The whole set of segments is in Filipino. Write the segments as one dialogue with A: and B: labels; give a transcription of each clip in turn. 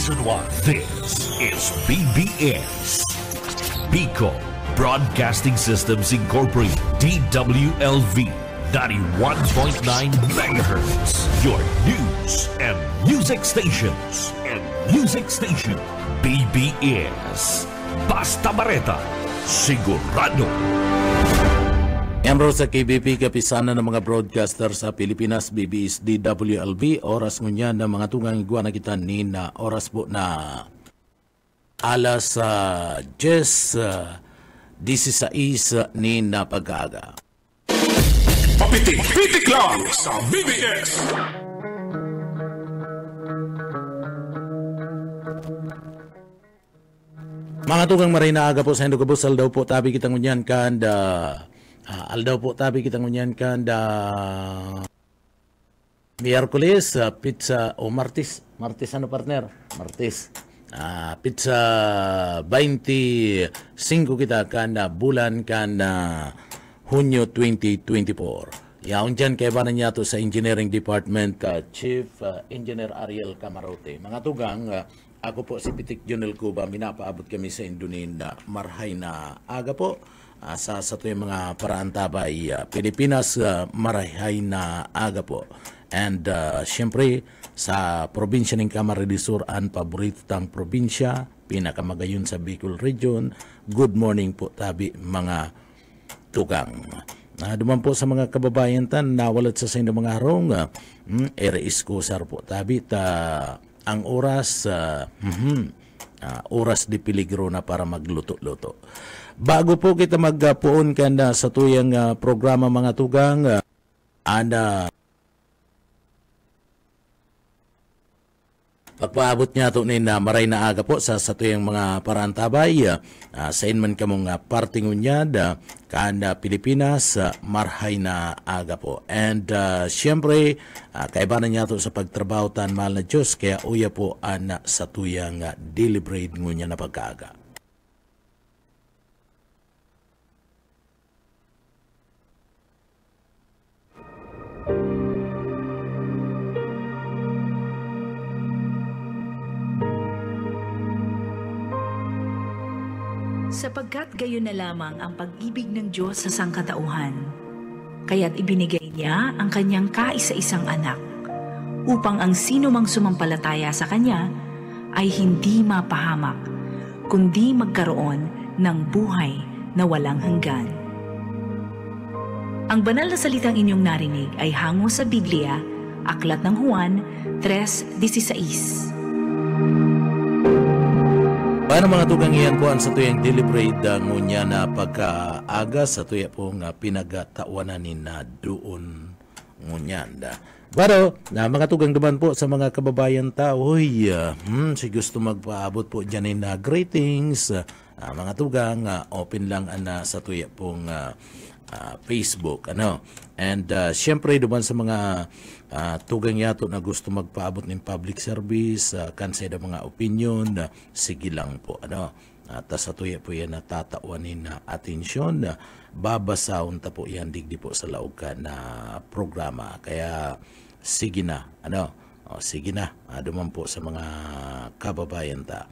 A: Season 1. This is BBS. Pico Broadcasting Systems Incorporated. DWLV 91.9 MHz. Your news and music stations. BBS. Basta Bareta. Sigurado.
B: Miyembro sa KBP, kapisana ng mga broadcaster sa Pilipinas, BBS DWLB, oras ngunyan ng mga tungang igwa na kita ni na oras po na alas 16 ni na pag-aaga.
A: Papitik lang sa BBS.
B: Mga tungang maray na aga po sa Indogabusal daw po tabi kitang ngunyan kan aldaw po tabi kitang ngunyan kan Miyerkules, pizza o Martes ano partner? Martes. Pizza 25 kita kan bulan kan Hunyo 2024. Yaon dyan kay ba niya to sa Engineering Department Chief Engineer Ariel Camarote. Mga tugang, ako po si Pitik Jonel Cuba, minapaabot kami sa Indonesia marhay na aga po. Sa yung mga paraan tabay Pilipinas, marhay na aga po. And siyempre sa probinsya ng Camarines Sur, ang paboritang probinsya, pinakamagayon sa Bicol Region. Good morning po tabi mga tugang. Duman po sa mga kababayan tan nawalat sa inyo mga harong iskusar po tabi ang oras oras di peligro na para magluto-luto. Bago po kita magpuon kanda sa tuyang programa mga tugang, pagpaabot niya ito na maray na aga po sa tuyang mga parantabay, sa inman kamong parting unyad, kanda Pilipinas, marhay na aga po. And siyempre, kaibanan niya ito sa pagtrabaho tan mahal na Diyos, kaya uya po sa tuyang deliberate ngunya na pagkaaga.
C: Sapagkat gayon na lamang ang pag-ibig ng Diyos sa sangkatauhan, kaya't ibinigay niya ang kanyang kaisa-isang anak, upang ang sino mang sumampalataya sa kanya ay hindi mapahamak, kundi magkaroon ng buhay na walang hanggan. Ang banal na salitang inyong narinig ay hango sa Biblia, Aklat ng Juan 3:16.
B: Paano mga tugang iyan po ang sa tuyang deliberate ngunya na pagkaaga sa tuya pong pinagatawanan ni na doon ngunyan. Pero mga tugang duman po sa mga kababayan tao, si gusto magpaabot po dyan na greetings. Mga tugang, open lang sa tuya pong Facebook. And siyempre duman sa mga tugang yato na gusto magpaabot ng public service, kansay na mga opinion, sige lang po. At sa tuya po yan natatawanin na atensyon, babasahon ta po yan digdi po sa laog ka na programa. Kaya sige na, sige na, duman po sa mga kababayan ta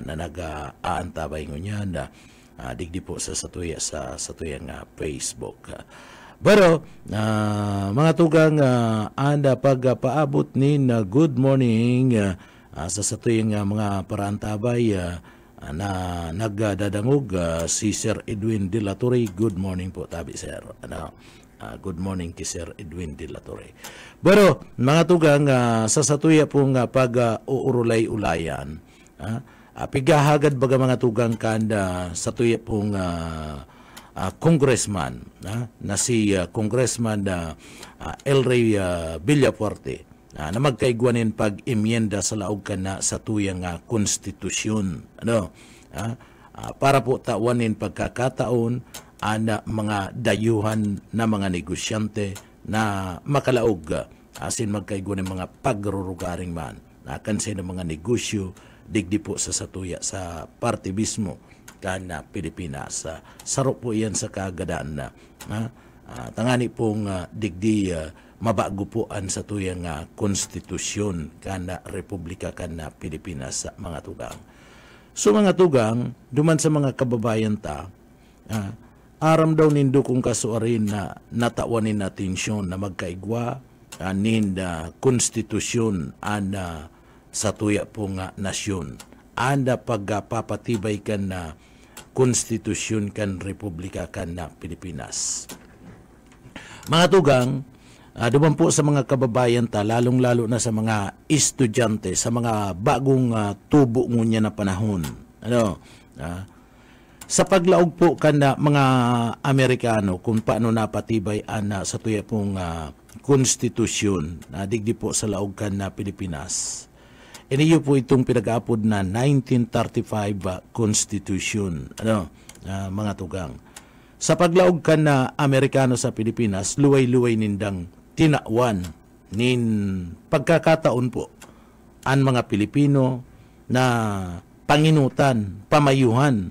B: na nag-aantabay ngunyan, digdi po sa tuyang Facebook. Pero mga tugang anda pagpaabot ni na good morning sa tuyang mga parantabay na nagdadangog si Sir Edwin De La Torre. Good morning po tabi sir. Good morning kay Sir Edwin De La Torre. Pero mga tugang sa tuya pong pag-uurulay-ulayan, pigahagad baga mga tugang kanda sa tuya pong congressman na si Congressman El Rey Villafuerte na magkaigwanin pag-imyenda sa laog ka na sa tuyang konstitusyon. Para po tawanin pagkakataon mga dayuhan na mga negosyante na makalaog asin magkaigwanin mga pagrurugaring man na kansay ng mga negosyo digdi po sa satuya sa partibismo kana Pilipinas. Sarap po yan sa kagadaan na tangani pong digdi mabago po an sa tuyang konstitusyon kana Republika kana Pilipinas sa mga tugang. So mga tugang, duman sa mga kababayan ta, aram daw nindo kung kasuarin na natawanin na tensyon na magkaigwa anin konstitusyon ana sa tuya pong nasyon. Anda pagpapatibay kan na konstitusyon kan Republika kan na Pilipinas. Mga tugang, duman po sa mga kababayan ta, lalong-lalo na sa mga estudyante, sa mga bagong tubo ngunya na panahon. Sa paglaog po kan na mga Amerikano kung paano napatibay ana sa tuya pong konstitusyon na digdi po sa laog kan na Pilipinas. Iniyo po itong pinag-aapod na 1935 Constitution, mga tugang. Sa paglaog kan na Amerikano sa Pilipinas, luway-luway nindang tinawan nin pagkakataon po ang mga Pilipino na panginutan, pamayuhan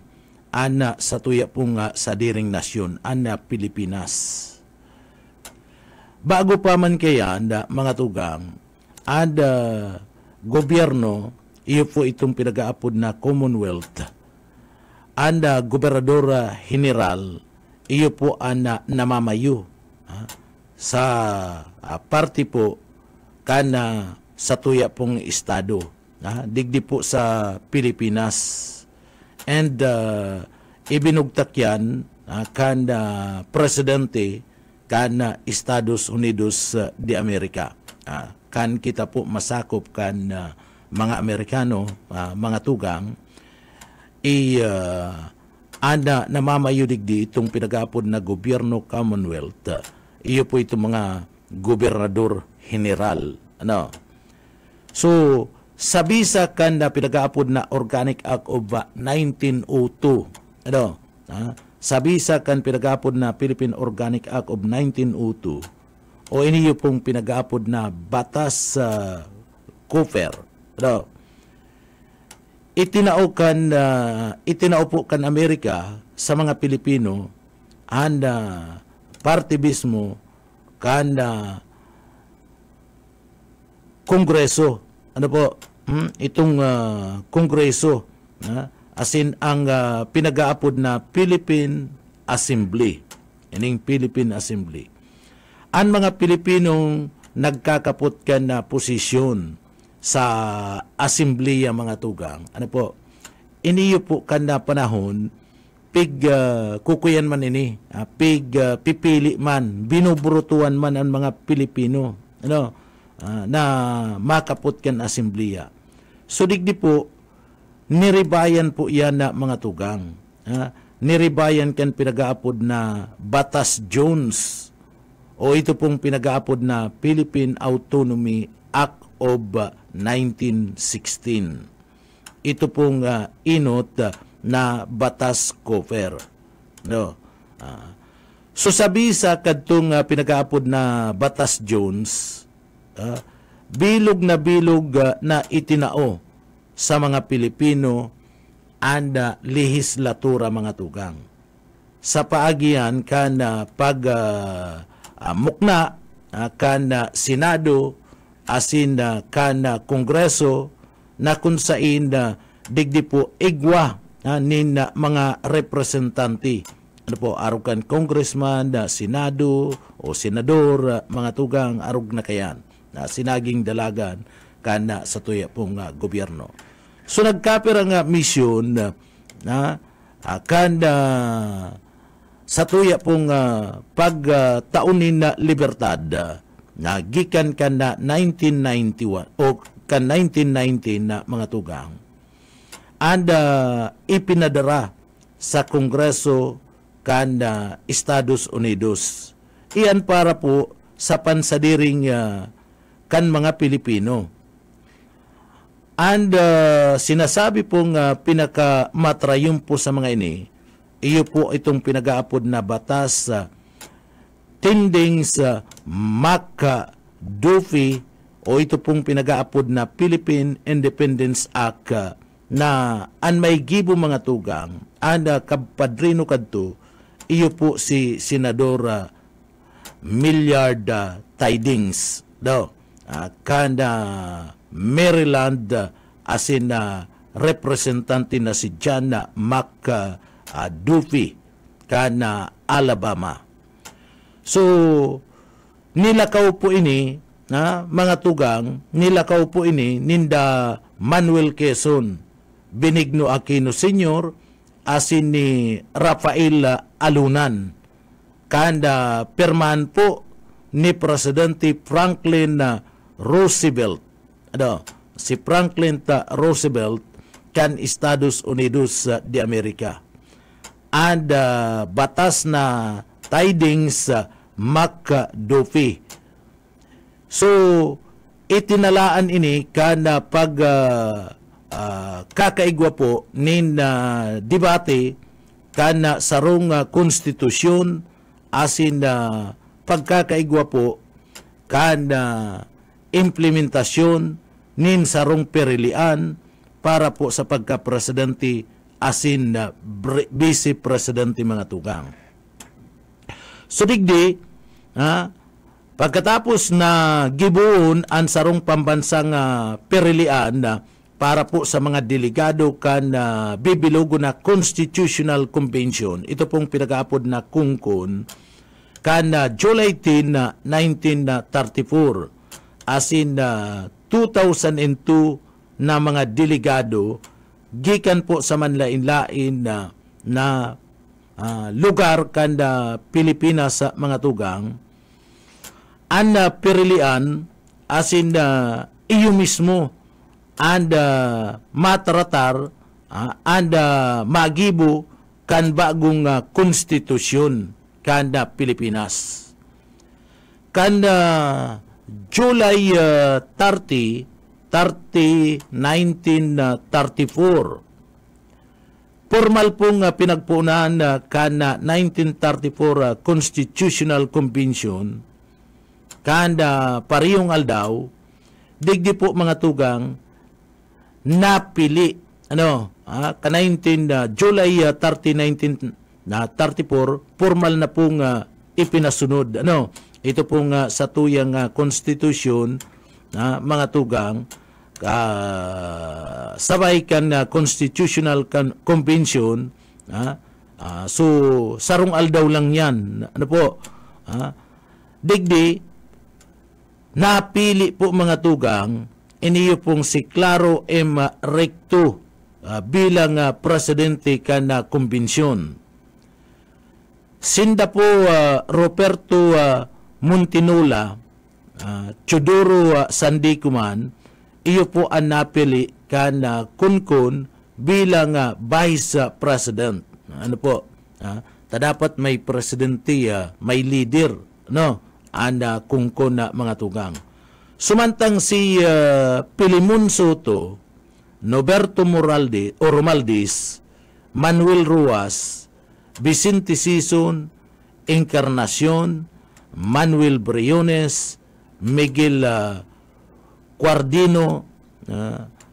B: ana sa tuya pong sadiring nasyon, ana Pilipinas. Bago pa man kaya, mga tugang, gobyerno, iyo po itong pinag-aapod na Commonwealth, Gobernador General, iyo po namamayo sa party po kana sa tuya pong estado, digdi po sa Pilipinas. And ibinugtak yan kana presidente kana Estados Unidos de America. Kan kita po masakop kan mga Amerikano, mga tugang, namamayo digdi itong pinag-aapod na gobyerno Commonwealth. Iyo po itong mga gobernador general. So, sa bisa kan na pinag-aapod na Organic Act of 1902. Sa bisa kan pinag-aapod na Philippine Organic Act of 1902. O iniyo pong pinag-aapod na Batas Cooper. Itinao po kan Amerika sa mga Pilipino and parte mismo kan Kongreso. Itong Kongreso, asin ang pinag-aapod na Philippine Assembly. Ining Philippine Assembly. Ang mga Pilipinong nagkakapot kan na posisyon sa Assembly mga tugang. Iniyo po kan na panahon, kukuyan man ini, pipili man, binuburutuan man ang mga Pilipino, na makapot kan Assembly. So digdi po, niribayan po yan na mga tugang. Niribayan kan pinag-aapod na Batas Jones, o ito pong pinag-aapod na Philippine Autonomy Act of 1916. Ito pong inot na Batas Cooper. So sabi sa kadtong pinag-aapod na Batas Jones, bilog na itinao sa mga Pilipino and lehislatura mga tugang. Sa paagian kan mukna kan Senado asin kan Kongreso na kung sain digdi po igwa nin mga representante. Arugan congressman, Senado o senador, mga tugang arug na kayan na sinaging dalagan kana sa tuya pong gobyerno. So nagkapira nga misyon sa tuya pong pagtaunin na libertad na gikan kan na 1991 o kan 1919 na mga tugang and ipinadara sa Kongreso kan Estados Unidos. Iyan para po sa pansadiring kan mga Pilipino. And sinasabi pong pinakamatrayong po sa mga ini, iyo po itong pinag-aapod na batas tending sa McDuffie o ito pong pinag-aapod na Philippine Independence Act na an may gibo mga tugang and kapadrino kadto iyo po si Senador Millard Tidings do kan Maryland asin representante na si John McDuffie kan Alabama. So nilakaw po ini mga tugang, nilakaw po ini ninda Manuel Quezon, Benigno Aquino Sr. asin ni Rafael Alunan. Kanda pirmahan po ni Presidente Franklin Roosevelt. Si Franklin Roosevelt kan Estados Unidos de Amerika. And batas na Tidings McDuffie. So, itinalaan ini kana pag kakaigwa po nin debate kana sarong konstitusyon asin pagkakaigwa po kana implementasyon nin sarong perilian para po sa pagka-presidente asin vice presidente mga tugang. So digdi, pagkatapos na gibuon ang sarong pambansang perilian para po sa mga delegado kan bibilogo na Constitutional Convention, ito pong pinag-aapod na kungkon, kan July 10, 1934, asin 2002 na mga delegado gikan po sa manlain-lain na lugar kanda Pilipinas sa mga tugang, ang perilian asin iyo mismo and matratar and magibo kan bagong konstitusyon kanda Pilipinas. Kanda July 30, 1934, formal pong pinagpunan kana 1934 Constitutional Convention kanda parihong aldaw digdi po mga tugang napili ka 19 July 30, 1934 formal na pong ipinasunod ito pong sa tuyang konstitusyon mga tugang sabay kan Constitutional Convention so sarong aldaw lang yan digdi napili po mga tugang iniyo pong si Claro M. Recto bilang presidente kan konbensyon. Sinda po Roberto Muntinula Chodoro Sandicuman iyo po ang napili kan kunkun bilang vice president. Dapat may presidente, may leader, ang kunkun na mga tugang. Sumantang si Pilimon Soto, Noberto Romaldis, Manuel Ruas, Vicente Sison, Encarnacion, Manuel Briones, Miguel Guardino,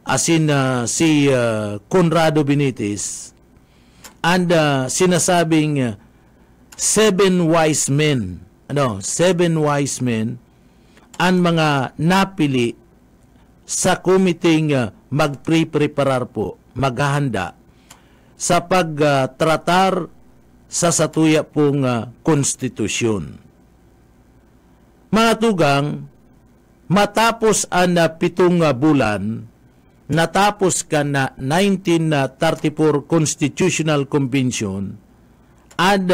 B: asin si Conrado Benitez, and sinasabing seven wise men ang mga napili sa committee magpreparar po, maghahanda sa pagtratar sa satuya pong konstitusyon. Mga tugang, matapos ang 7 bulan, natapos ka na 1934 Constitutional Convention at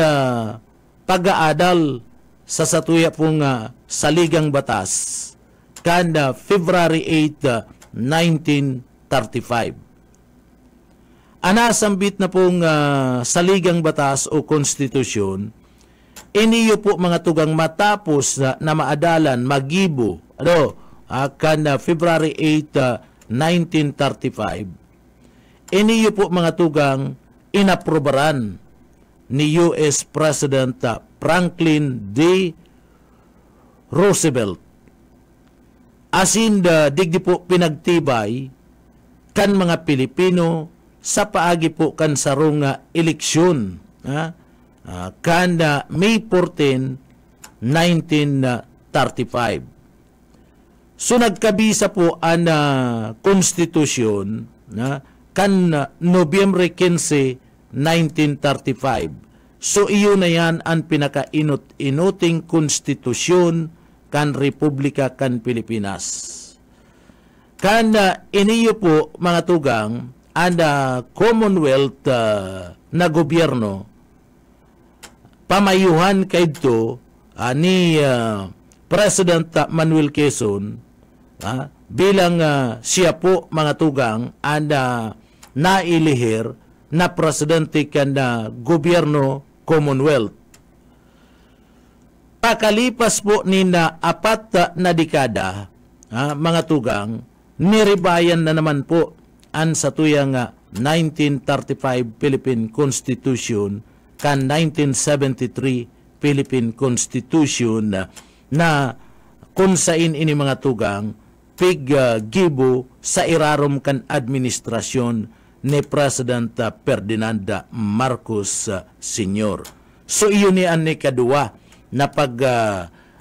B: pag-aadal sa satuya pong saligang batas kanda February 8, 1935. Anasambit na pong saligang batas o konstitusyon, iniyo po mga tugang matapos na maadalan, magibo, kanda February 8, 1935, iniyo po mga tugang inaprobaran ni U.S. President Franklin D. Roosevelt. Asin digdi po pinagtibay kan mga Pilipino sa paagi po kan sarong eleksyon kan May 14, 1935. So nagkabisa po ang konstitusyon kan Nobyembre 15, 1935. So iyon na yan ang pinaka-inuting konstitusyon kan Republika kan Pilipinas. Kan iniyo po mga tugang ang Commonwealth na gobyerno pamayuhan kayo ni President Manuel Quezon bilang siya po mga tugang ang nailihir na presidente kan gobyerno Commonwealth. Pakalipas po ni na 4 na dekada mga tugang, niribayan na naman po ang satuyang 1935 Philippine Constitution kan 1973 Philippine Constitution na kung sain ini mga tugang gibo sa irarom kan administrasyon ni President Ferdinand Marcos Sr. So iyon ni ang kadua na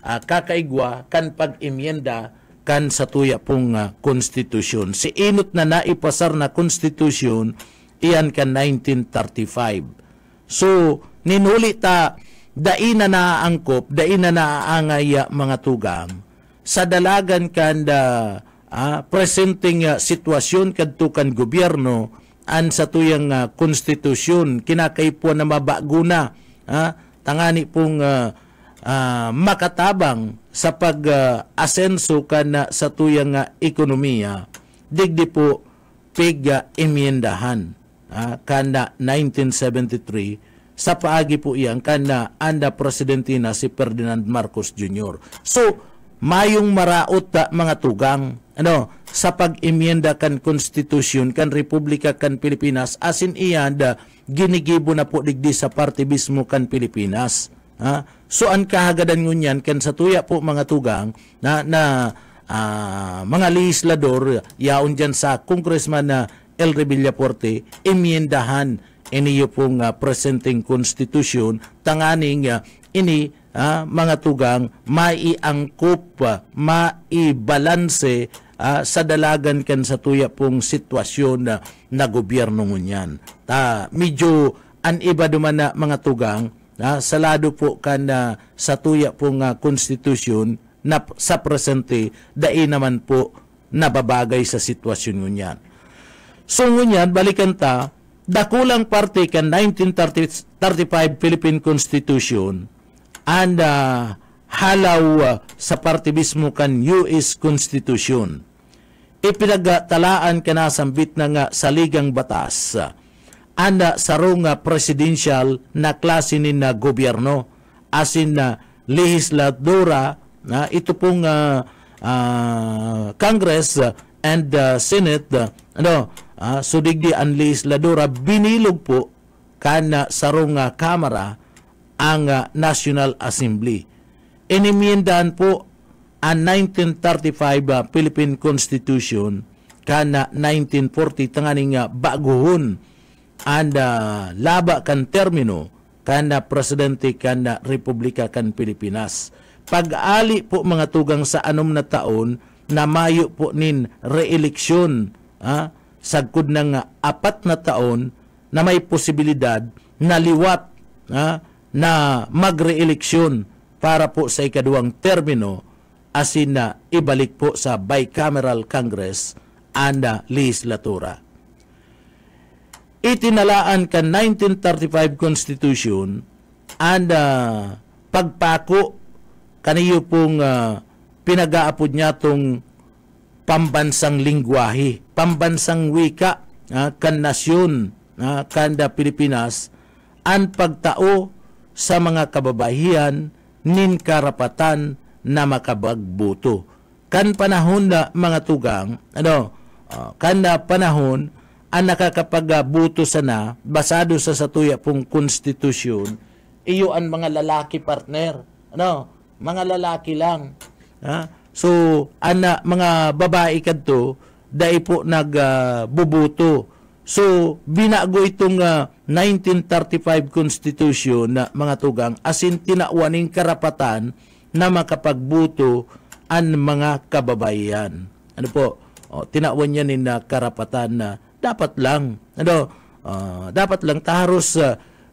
B: kakaigwa kan pag-imyenda kan sa tuya pong konstitusyon. Si inot na naipasar na konstitusyon, iyan kan 1935. So, ninuli ta, dain na naaangkop, dain na naaangaya mga tugang, sa dalagan kan presenting sitwasyon kadto kan gobyerno, an sa tuyang konstitusyon, kinakaipuan na mabaguna, tangani pong makatabang sa pag-asenso kan sa tuyang ekonomiya, digdi po imyendahan kan 1973 sa paagi po iyan kan anda presidente na si Ferdinand Marcos Jr. So, mayong maraot mga tugang sa pag-imyenda kan konstitusyon kan Republika kan Pilipinas asin iyan ginigibo na po digdi sa partibismo kan Pilipinas. So ang kahagadan ngunyan kan sa tuya po mga tugang na mga legislador yaon dyan sa Congressman El Revillaporte imyendahan iniyo pong presenting constitution tanganing ini mga tugang maiangkop maibalanse sa dalagan kan sa tuya pong sitwasyon na gobyerno ngunyan. Medyo aniba duman na mga tugang salado po kan sa tuya pong konstitusyon na sa presente dai naman po nababagay sa sitwasyon ngunyan. So ngunyan balikan ta dakulang parte kan 1935 Philippine Constitution and halaw sa partibismo kan US Constitution. Ipinagtalaan ka na sambit na nga saligang batas anda sarong presidential na klase ni na gobyerno asin na legisladora na ito pong Congress and Senate so digdi ang legisladora binilog po kana sarong kamara ang National Assembly. Inimyendahan po ang 1935 Philippine Constitution kana 1940 tanganing baguhon anda laba kan termino kana presidente kana Republika kan Pilipinas. Pag-ali po mga tugang sa 6 na taon na mayo po nin re-eleksyon sagkod ng 4 na taon na may posibilidad na liwat na magre-eleksyon para po sa ikaduang termino asin na ibalik po sa bicameral Congress anda legislatura. Itinalaan kan 1935 Constitution and pagpako kaniyo pong pinag-aapod niya tong pambansang lingwahe, pambansang wika kan nasyon kanda Pilipinas ang pagtao sa mga kababayan nin karapatan na makabagboto. Kan panahon na mga tugang, kan panahon ang nakakapagbuto sana basado sa satuya pong konstitusyon iyo ang mga lalaki partner mga lalaki lang so mga babae kadto dai po nagbubuto So, binago itong 1935 Constitution na mga tugang asin tinawaning karapatan na makapagbuto ang mga kababayan. Ano po? Tinawan niya na karapatan na dapat lang taharos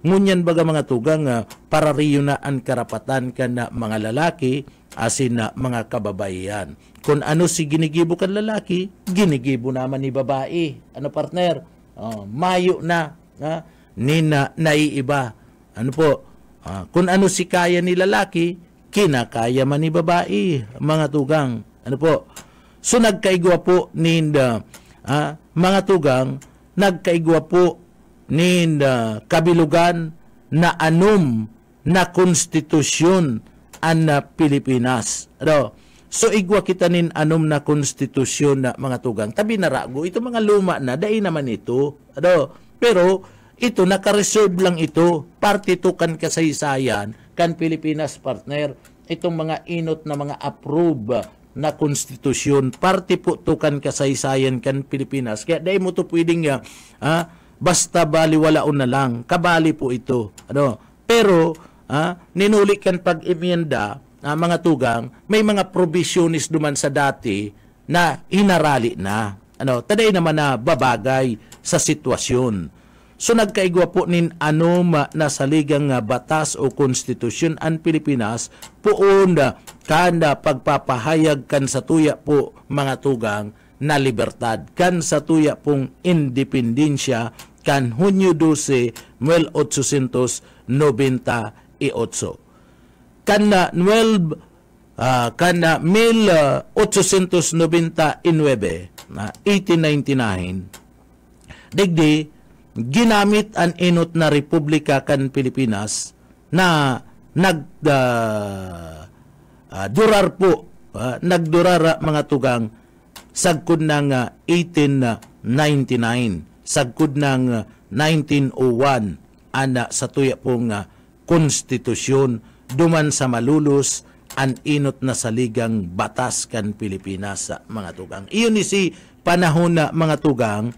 B: ngunyan baga mga tugang para riyo na ang karapatan ka na mga lalaki asin na mga kababayan. Kung ano si ginigibo kan lalaki, ginigibo naman ni babae. Ano partner? Mayo na. Naiiba. Ano po? Kung ano si kaya ni lalaki, kinakaya man ni babae. Mga tugang. Ano po? So nagkaigwa po mga tugang, nagkaigwa po kabilugan na anum na konstitusyon ang Pilipinas. So igwa kita nin anum na konstitusyon na mga tugang. Tabi na rago, ito mga luma na, dahil naman ito. Pero ito, naka-reserve lang ito. Partitukan kasaysayan kan Pilipinas partner. Itong mga inot na mga approve na konstitusyon. Parti po tukan kasaysayan kan Pilipinas. Kaya dahil mo to pwedeng basta baliwalaon na lang. Kabali po ito. Pero ninuli kan pag-imienda mga tugang, may mga provisionis duman sa dati na inarali na. Taday naman na babagay sa sitwasyon. So nagkaigwa po na saligang batas o konstitusyon ang Pilipinas poon kanda pagpapahayag kan sa tuya po mga tugang na libertad. Kan sa tuya pong independensya kan Hunyo 12, 1898. Kana 1899 digdi ginamit ang inot na republika kan Pilipinas na nagdurar mga tugang sagkod ng 1899 sagkod ng 1901 ana sa tuya pong konstitusyon duman sa malulos ang inot na saligang batas kan Pilipinas mga tugang. Iyon ni si panahon na mga tugang,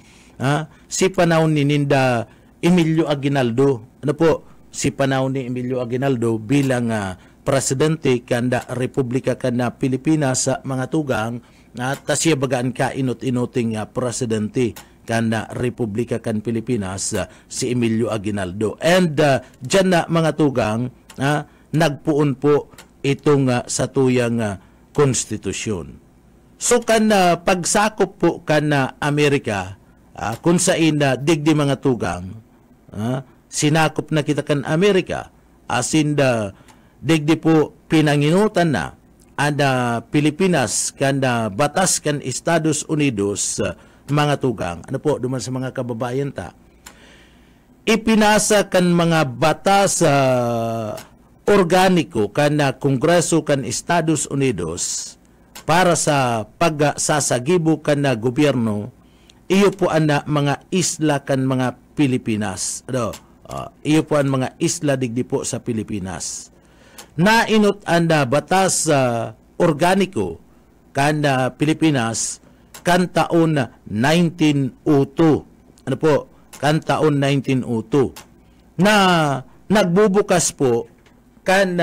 B: si panahon ni Ninda Emilio Aguinaldo. Si panahon ni Emilio Aguinaldo bilang presidente kanda Republika kanda Pilipinas mga tugang, tasya bagaan ka inot-inoting presidente kanda Republika kan Pilipinas si Emilio Aguinaldo. And dyan na mga tugang, nagpuon po itong sa tuyang konstitusyon. So pagsakop po Amerika, kung saan digdi mga tugang, sinakop na kita kan Amerika, asin digdi po pinanginutan na ang Pilipinas kanda batas kan Estados Unidos mga tugang. Duman sa mga kababayan ta, ipinasa kan mga batas organiko kan Kongreso kan Estados Unidos para sa pagsasagibo kan na gobyerno, iyo po ang mga isla kan mga Pilipinas. Iyo po ang mga isla digdi po sa Pilipinas. Nainot ang batas organiko kan Pilipinas kan taon 1902. Kan taon 1902. Na nagbubukas po kan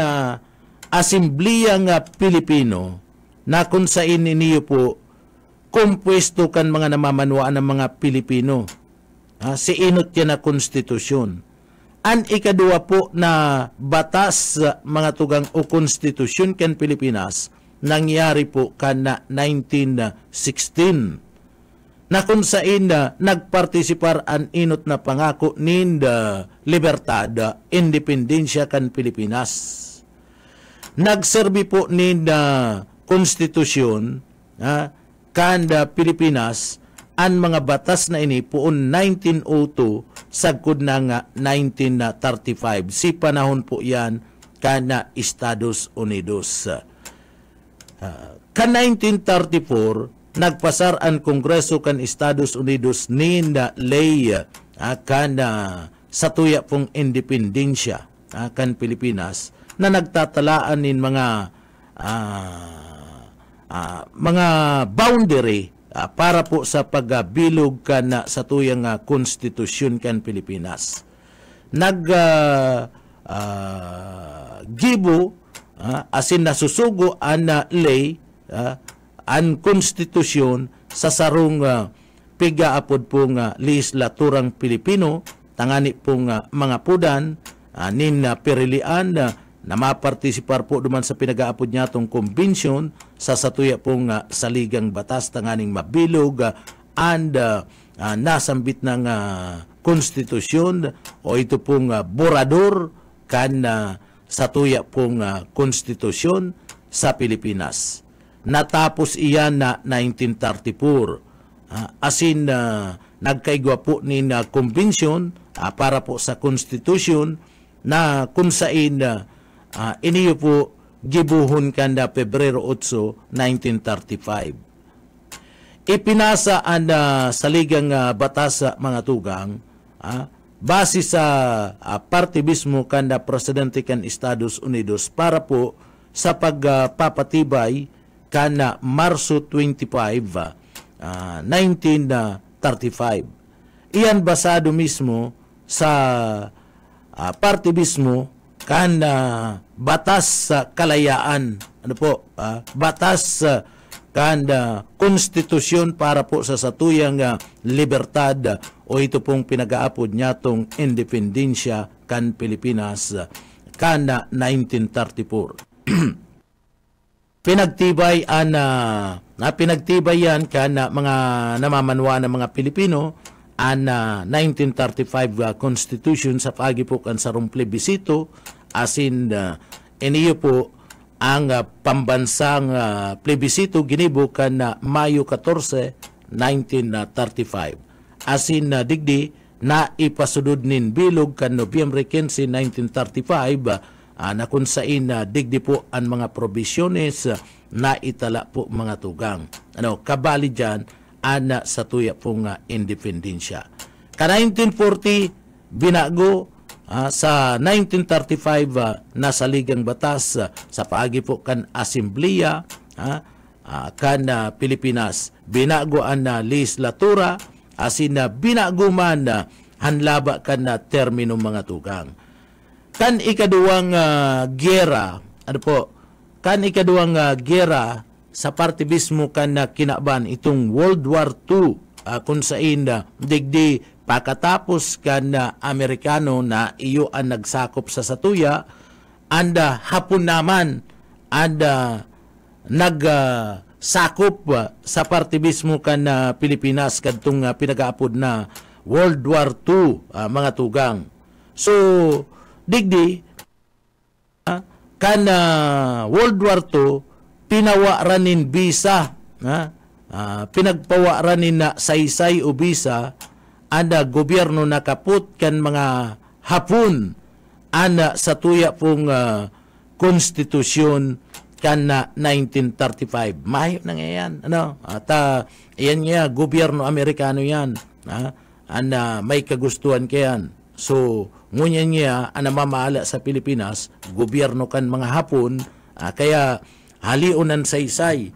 B: Asemblea nga Pilipino na kung saan niyo po kumpuesto kan mga namamanwaan ng mga Pilipino. Si inot yan na konstitusyon. Ang ikadua po na batas mga tugang o konstitusyon kan Pilipinas nangyari po kan 1916 na kung saan nagpartisipar ang inot na pangako ninda libertad, independensya kan Pilipinas. Nagserbi po ninda konstitusyon kanda Pilipinas ang mga batas na ini poon 1902 sagkod na nga 1935. Si panahon po yan kana Estados Unidos. Ka 1934 nagpasar ang Kongreso kan Estados Unidos ninda ley kan sa tuya pong independensya kan Pilipinas na nagtatalaan nin mga boundary para po sa pagbilog kan sa tuyang konstitusyon kan Pilipinas. Gibo asin nasusugo an lay an konstitusyon sa sarong pigaapod pong legislaturang Pilipino tangani pong mga pudan nin perilian na mapartisipar po duman sa pinagaapod niya tong konbensyon sa satuya pong saligang batas tanganing mabilog and nasambit ng konstitusyon o ito pong borador kan satuya pong konstitusyon sa Pilipinas. Natapos iyan na 1934. Asin nagkaigwa po ni konbensyon para po sa konstitusyon na kung sain iniyo po gibuhon kanda Pebrero 8, 1935. Ipinasa ang saligang batas mga tugang base sa parte mismo kanda presidente kan Estados Unidos para po sa pagpapatibay kana Marso 25, 1935. Iyan basado mismo sa parte mismo kan batas sa kalayaan, batas kan konstitusyon para po sa satuyang libertad o ito pong pinag-aapod niya tong independensya kan Pilipinas kan 1934. Pinagtibayan kan mga namamanwa ng mga Pilipino ang 1935 Constitution sa pagi po kan sarong plebisito asin iniyo po ang pambansang plebisito ginibukan na Mayo 14, 1935 asin digdi na ipasudod nin bilog kan Nobyembre 15, 1935 na kung sain digdi po ang mga provisiones na itala po mga tugang kabali dyan ana sa tuya pong independensya. Ka 1940 binago sa 1935 na saligang batas sa paagi po kan Asembleya kan Pilipinas. Binago ang legislatura asin binago man hanlaba kan termino mga tugang. Kan ikaduwang gera, kan ikaduwang gera sa parte mismo kan kinaban itong World War II kung sain digdi pakatapos kan Amerikano na iyo ang nagsakop sa satuya anda hapon naman anda nagsakop sa parte mismo kan Pilipinas kadtong pinag-aapod na World War II mga tugang. So digdi kan World War II pinawaranin bisa pinagpawaranin na saysay o bisa anda gobyerno nakaput kan mga Hapon ana sa tuya pong konstitusyon kan na 1935 mayo na ngayon iyan niya gobyerno Amerikano yan ana may kagustuhan kayan so ngunya niya ana mamahala sa Pilipinas gobyerno kan mga Hapon kaya haliunan saysay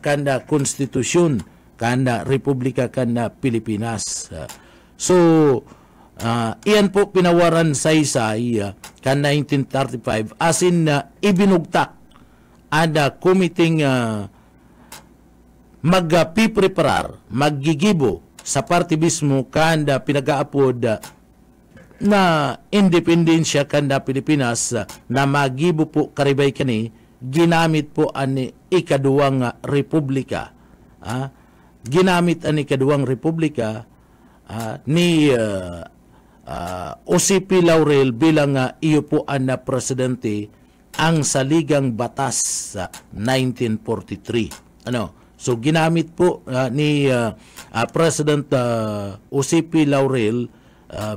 B: kanda konstitusyon kanda Republika kanda Pilipinas. So iyan po pinawaran saysay kan 1935 asin ibinugtak ada committing magpipreparar maggigibo sa parte mismo kanda pinag-aapod na independensya kanda Pilipinas na magibo po karibay kani ginamit po ani ikaduwang republika. Ginamit ani ikaduwang republika ni Osipi Laurel bilang iyo po na presidente ang saligang batas sa 1943. So ginamit po ni President Osipi Laurel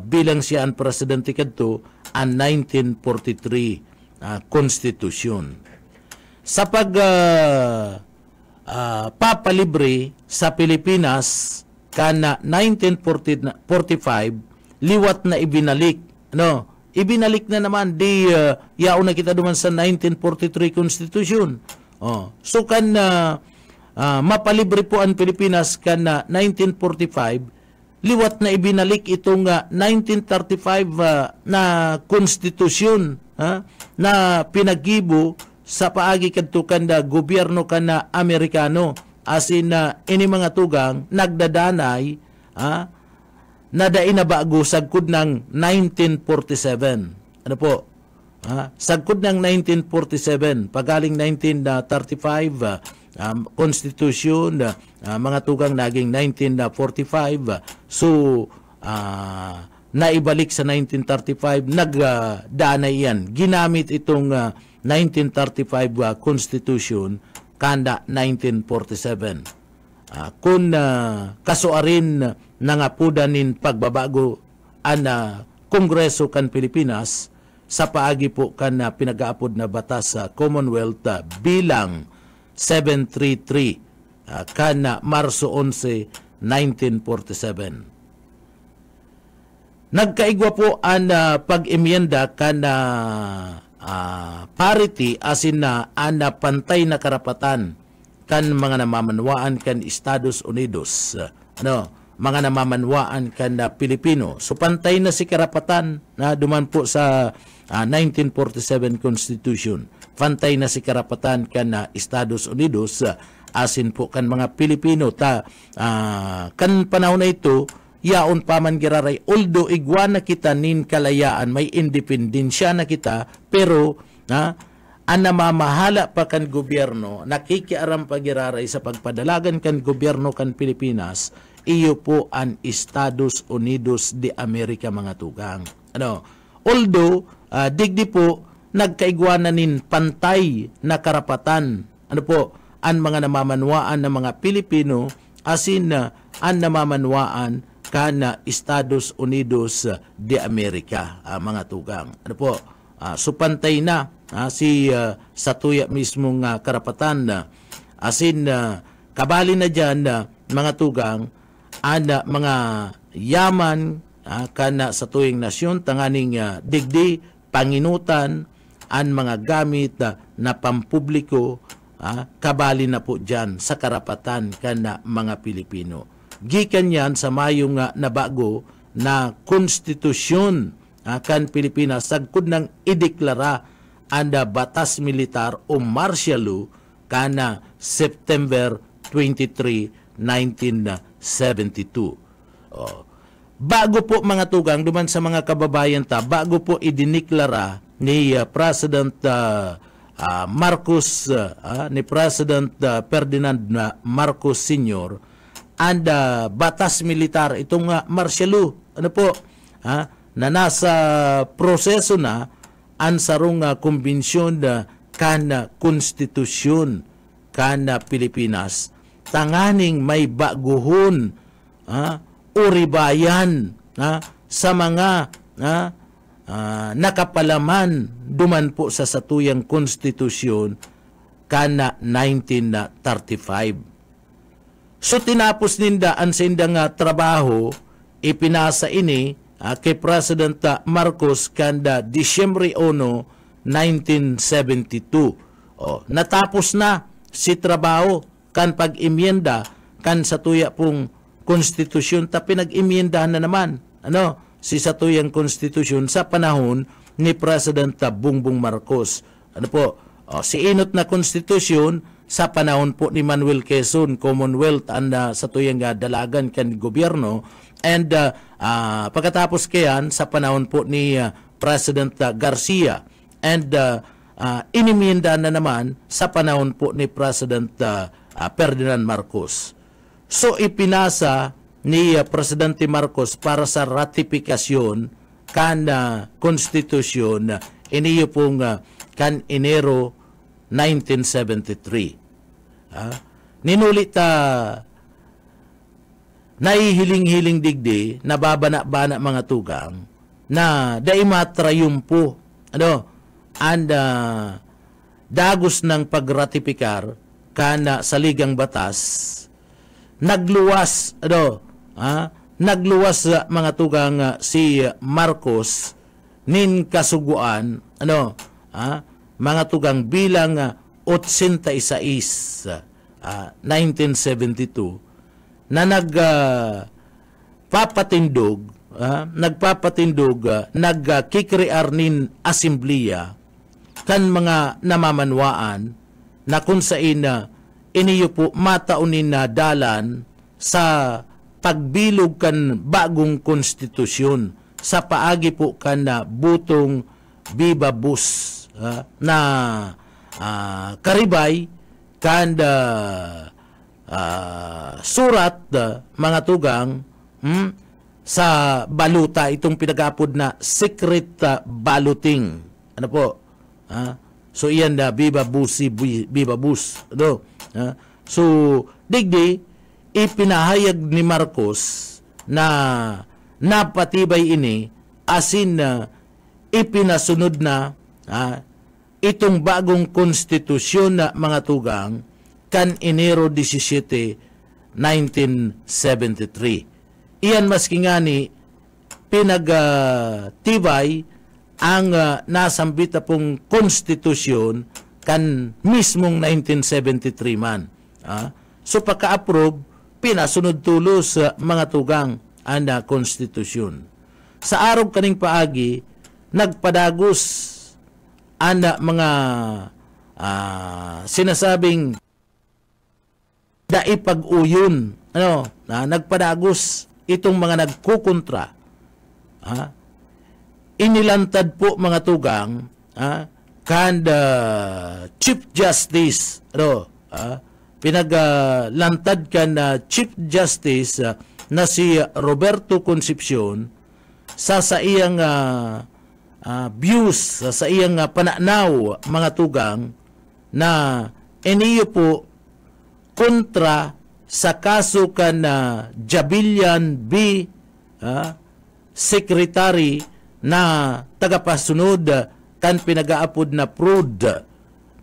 B: bilang siya ang presidente kadto ang 1943 Constitution. Sa papalibre sa Pilipinas kana 1945 liwat na ibinalik ibinalik na naman di yaon na kita duman sa 1943 Constitution so kan mapalibre po ang Pilipinas kan 1945, liwat na ibinalik itong 1935 na konstitusyon na pinagibo sa paagi kadto kanda gobyerno kana Amerikano, asin ini mga tugang nagdadanay na dain na bago sagkod ng 1947. Ano po? Sagkod ng 1947, pagaling 1935, Constitution, mga tugang naging 1945. So, naibalik sa 1935, nagdanay yan. Ginamit itong 1935 Constitution kanda 1947. Kung kasuarin nangapudanin pagbabago ang Kongreso kan Pilipinas sa paagi po kan pinag-aapod na batas sa Commonwealth bilang 733 kan Marso 11, 1947. Nagkaigwa po ang pag-imyenda kan parity asin na pantay na karapatan kan mga namamanwaan kan Estados Unidos, mga namamanwaan kan Pilipino. So pantay na si karapatan na duman po sa 1947 Constitution. Pantay na si karapatan kan Estados Unidos asin po kan mga Pilipino kan panahon na ito yaon pa man giraray, although igwa na kita nin kalayaan, may independensya na kita, pero ang namamahala pa kan gobyerno, nakikiaram pa giraray sa pagpadalagan kan gobyerno kan Pilipinas, iyo po ang Estados Unidos de America, mga tugang. Although, digdi po, nagkaigwanan nin pantay na karapatan, ang mga namamanwaan ng mga Pilipino, asin ang namamanwaan kana Estados Unidos de America, mga tugang. So pantay na si satuya mismong karapatan asin kabali na dyan mga tugang mga yaman kana sa tuwing nasyon tanganing digdi panginutan ang mga gamit na pampubliko kabali na po dyan sa karapatan kana mga Pilipino. Gikan yan sa mayong nabago na konstitusyon kan Pilipinas sagkod ng ideklara ang batas militar o martial law kana September 23, 1972. Bago po mga tugang, duman sa mga kababayan bago po idiniklara ni President Marcos, ni President Ferdinand Marcos Sr., and batas militar, itong martial law, na nasa proseso na ang sarong kumbensyon kana konstitusyon kana Pilipinas, tanganing may baguhon uribayan sa mga nakapalaman duman po sa satuyang konstitusyon kana 1935. So tinapos ninda ang sindang trabaho ipinasa ini kay President Marcos kanda Disyembre 1, 1972. Natapos na si trabaho kan pag-imyenda kan satuya pong konstitusyon ta pinag-imyendahan na naman si satuyang konstitusyon sa panahon ni President Bongbong Marcos. Si inot na konstitusyon sa panahon po ni Manuel Quezon, Commonwealth, ang satuyang dalagan kan gobyerno, and pagkatapos kayan sa panahon po ni President Garcia, and inimyenda na naman sa panahon po ni President Ferdinand Marcos. So ipinasa ni Presidente Marcos para sa ratifikasyon kan konstitusyon iniyo pong kan Enero 1973. Ninulit naihiling-hiling digdi, nababana-bana mga tugang, na daimatrayumpo, and dagos ng pagratipikar kana sa ligang batas, nagluwas, nagluwas mga tugang si Marcos nin kasuguan, mga tugang bilang 86 1972 na nagkikrear nin asemblea kan mga namamanwaan na kung saan iniyo po mataunin na dalan sa pagbilog kan bagong konstitusyon sa paagi po kan na butong Viva Bus na karibay kan surat mga tugang sa baluta itong pinag-apod na secret balloting. Ano po? So iyan na Viva Bus. Ano? So digdi ipinahayag ni Marcos na napatibay ini asin ipinasunod na itong bagong konstitusyon na mga tugang kan Enero 17, 1973. Iyan maski nga ni pinagtibay ang nasambita pong konstitusyon kan mismong 1973 man. So pagka-approve, pinasunod tulos sa mga tugang ang konstitusyon. Sa araw kaning paagi, nagpadagos ang mga sinasabing daipag-uyon. Nagpadagos itong mga nagkukontra. Inilantad po mga tugang kan Chief Justice pinaglantad kan Chief Justice na si Roberto Concepcion sa iyang views, sa iyang pananaw mga tugang na iniyo po kontra sa kaso kan Jabillian B. Secretary na tagapasunod kan pinag-aapod na fraud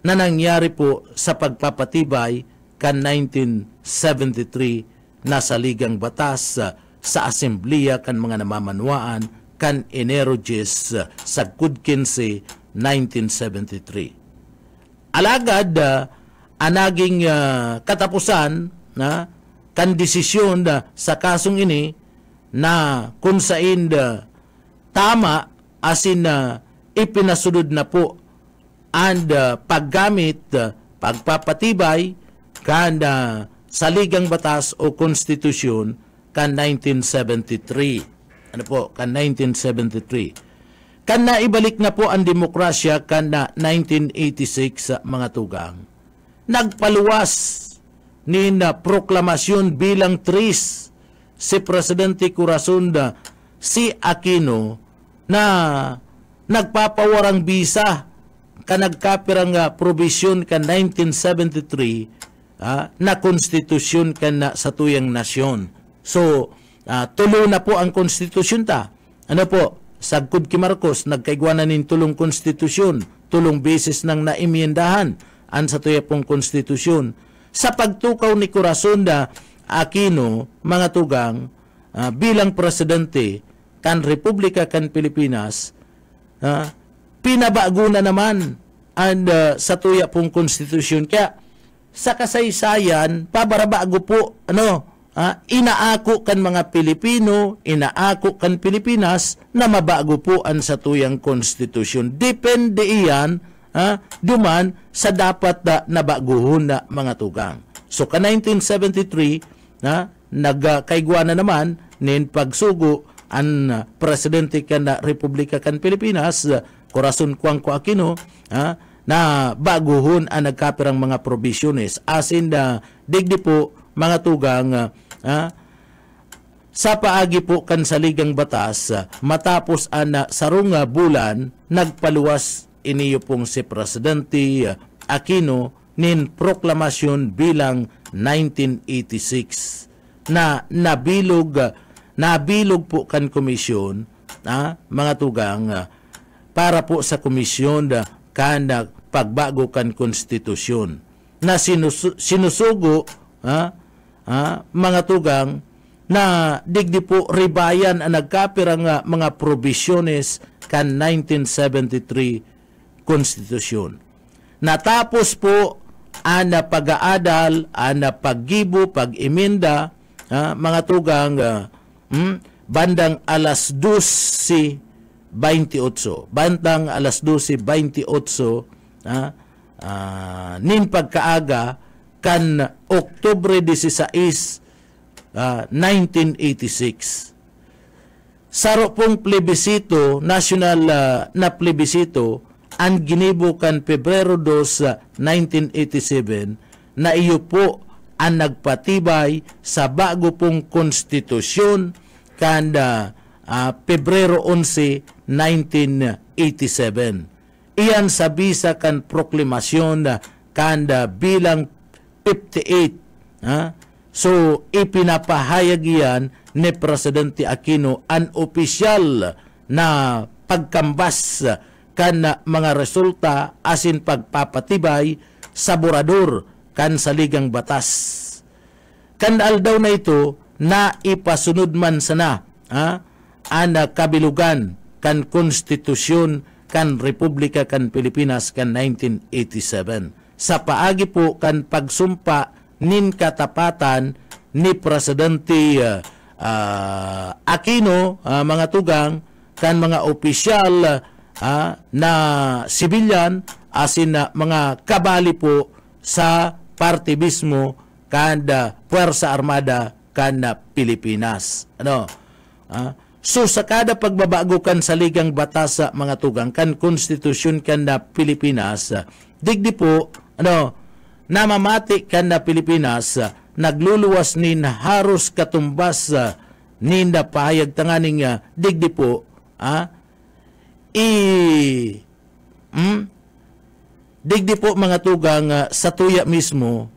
B: na nangyari po sa pagpapatibay kan 1973 na saligang batas sa asembleya kan mga namamanwaan kan Enero 10 sa Good 15, 1973. Alagad anaging katapusan kan desisyon sa kasong ini na kung saan tama asin ipinasunod na po ang paggamit pagpapatibay kan saligang batas o konstitusyon kan 1973. Ano po? Kan 1973. Kan naibalik na po ang demokrasya kan 1986 mga tugang. Nagpaluwas ni proklamasyon bilang 3 si Presidente Corazon C. Aquino na nagpapawarang bisa kan nagkapirang provision kan 1973 na konstitusyon kan sa tuyang nasyon. So, tulo na po ang konstitusyon ta. Ano po? Sagkod ki Marcos, nagkaigwanan nin tulong konstitusyon, tulong beses nang naimiendahan ang sa tuya pong konstitusyon. Sa pagtukaw ni Corazon Aquino, mga tugang, bilang presidente kan Republika kan Pilipinas, pinabago na naman ang sa tuya pong konstitusyon. Kaya sa kasaysayan, pabarabago po, inaako kan mga Pilipino, inaako kan Pilipinas na mabago po ang sa tuyang konstitusyon. Depende iyan duman sa dapat nabaguhon na mga tugang. So ka 1973 nagkaigwa na naman nin pagsugo ang presidente kan Republika kan Pilipinas, Corazon Cuanco Aquino, na baguhon ang nagkapirang mga provisiones asin digdi po mga tugang sa paagi po kan saligang batas matapos ang sarunga bulan nagpaluwas iniyo pong si Presidente Aquino nin proklamasyon bilang 1986 na nabilog po kan komisyon mga tugang para po sa komisyon kan pagbago kan konstitusyon na sinusugo mga tugang na digdi po ribayan ang nagkapirang mga provisiones kan 1973 konstitusyon. Natapos po ana pag-aadal, ana paggibo, pag-iminda, mga tugang bandang alas 12:28. Bandang alas 12:28 nin pagkaaga kan Oktubre 16, 1986. Saro pong plebisito, national na plebisito, ang ginibo kan Pebrero 2, 1987 na iyo po ang nagpatibay sa bago pong konstitusyon kan Pebrero 11, 1987. Iyan sa bisa kan proklamasyon kan bilang 58. So, ipinapahayag iyan ni Presidente Aquino ang opisyal na pagkambas kan mga resulta asin pagpapatibay sa borador kan saligang batas. Kan aldaw na ito na ipasunod man sana ang kabilugan kan konstitusyon kan Republika kan Pilipinas kan 1987. Sa paagi po kan pagsumpa nin katapatan ni Presidente Aquino, mga tugang, kan mga opisyal na sibilyan asin na mga kabali po sa partibismo kan Puwersa Armada kan Pilipinas. So sa kada pagbabago kan saligang batas sa mga tugang kan konstitusyon kan na Pilipinas, digdi po namamati kan na Pilipinas, nagluluwas nin haros katumbas nin na pahayag tanganing digdi po digdi po mga tugang sa tuya mismo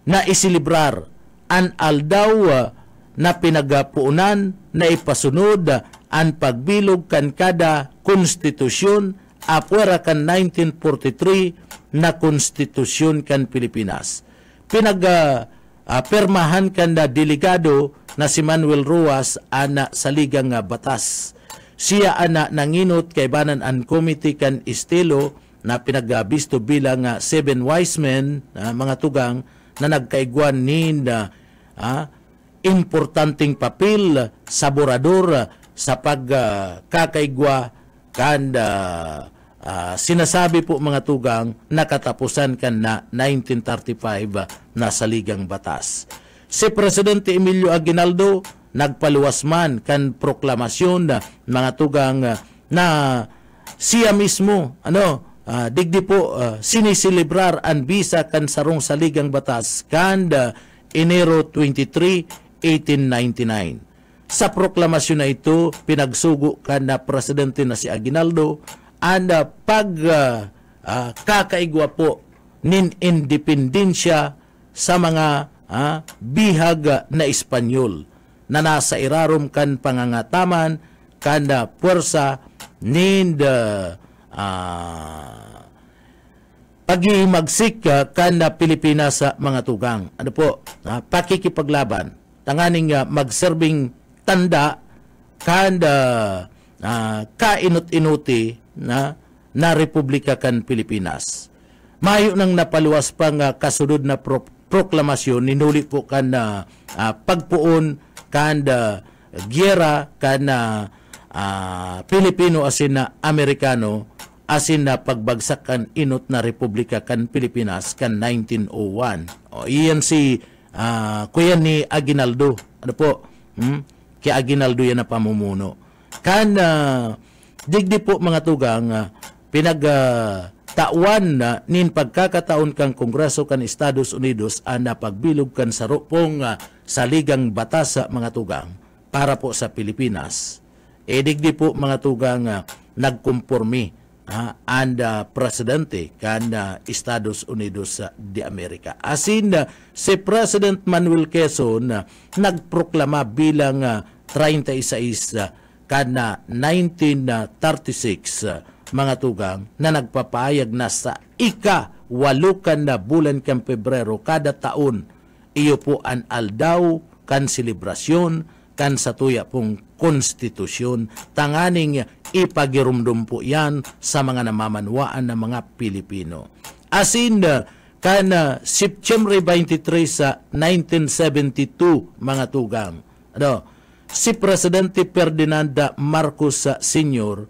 B: na isilibrar an aldaw na pinagapuunan na ipasunod ang pagbilog kan kada konstitusyon apwera kan 1943 na konstitusyon kan Pilipinas. Permahan kan na delegado na si Manuel Ruas ana saligang batas. Siya ana nanginot kay banan an committee kan estilo na pinagabisto bilang 7 wise men, mga tugang na nagkaigwan nin importanteng papel sa borador sa pagkakaigwa kan sinasabi po mga tugang nakatapusan kan na 1935 na saligang batas. Si Presidente Emilio Aguinaldo nagpaluwas man kan proklamasyon mga tugang na siya mismo digdi po sinisilibrar ang bisa kan sarong saligang batas kan Enero 23, 1899. Sa proklamasyon na ito, pinagsugo kan na presidente na si Aguinaldo ang pagkakaigwa po nin independensya sa mga bihag na Espanyol na nasa irarom kan pangangataman kan puwersa nin pagimagsik kan na Pilipinas sa mga tugang. Ano po? Pakikipaglaban. Tanganing magserbing tanda kan kainot-inuti na Republika kan Pilipinas. Mayo nang napaluwas pang kasunod na proklamasyon, ninuli po kan pagpuon kan giyera kan Pilipino asin na Amerikano asin na pagbagsak kan inot na Republika kan Pilipinas kan 1901. Iyan si kuya ni Aguinaldo. Ano po? Kaya Aguinaldo yan na pamumuno. Kan digdi po mga tugang pinagtawan nin pagkakataon kang Kongreso kan Estados Unidos na pagbilog kan sarupong saligang batas sa mga tugang para po sa Pilipinas. Digdi po mga tugang nagkumpormi and presidente kan Estados Unidos de America. Asin si President Manuel Quezon nagproklama bilang 36 kan 1936 mga tugang na nagpapahayag na sa ika-8 kan na bulan kan Pebrero kada taon iyo po an aldaw kan selebrasyon kan sa tuya pong konstitusyon tanganing ipagirumdum po yan sa mga namamanwaan ng mga Pilipino. Asin kan September 23 sa 1972 mga tugang. Si Presidente Ferdinand Marcos Sr.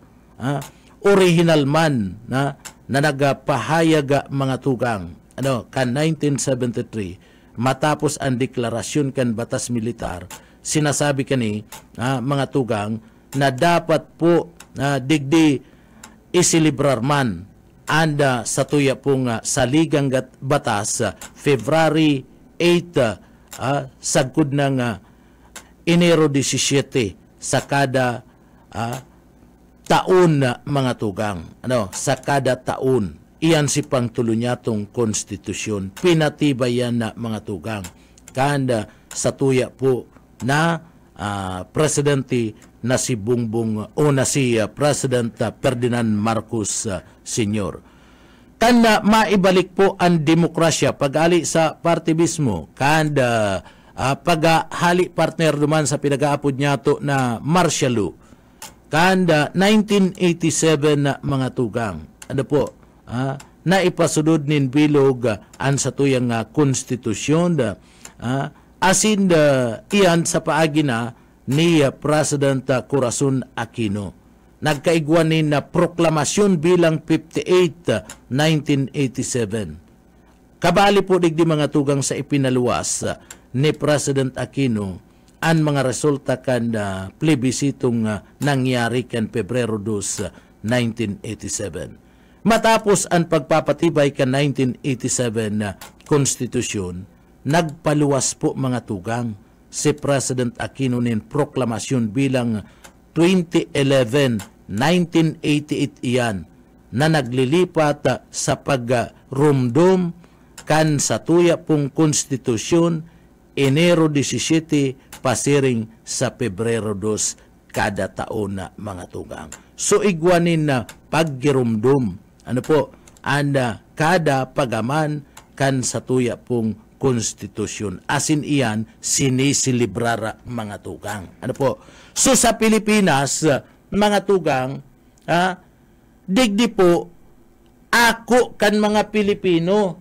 B: Original man na nagpahayag mga tugang kan 1973 matapos ang deklarasyon kan batas militar, sinasabi kani mga tugang na dapat po digdi isilibrar man anda sa tuya pong saligang batas February 8 sagkod ng Enero 17 sa kada taon na mga tugang. Sa kada taon. Iyan si pangtulunyatong konstitusyon. Pinatibayan na mga tugang. Kanda sa tuya po na presidente na si Bongbong o na si President Ferdinand Marcos Sr. Kanda maibalik po ang demokrasya pag-ali sa partibismo. Kanda paghali partner duman sa pinag-aapod niya to na martial law. Kanda 1987 na mga tugang. Na ipasunod nin bilog an sa tuyang konstitusyon asin iyan sa paagi na ni President Corazon Aquino. Nagkaigwanin na proklamasyon bilang 58 1987. Kabali po digdi mga tugang sa ipinaluwas ni President Aquino ang mga resulta kan plebisitong nangyari kan Pebrero 2, 1987. Matapos ang pagpapatibay kan 1987 konstitusyon, nagpaluwas po mga tugang si President Aquino nin proklamasyon bilang 2011, 1988 iyan na naglilipat sa pagrumdum kan sa tuya pong konstitusyon Enero 17 pasiring sa Pebrero 2 kada taon na mga tugang. So igwanin na paggirumdum kada pagaman kan sa tuya pong konstitusyon. Asin iyan sinisilibrar mga tugang. So sa Pilipinas mga tugang, digdi po ako kan mga Pilipino,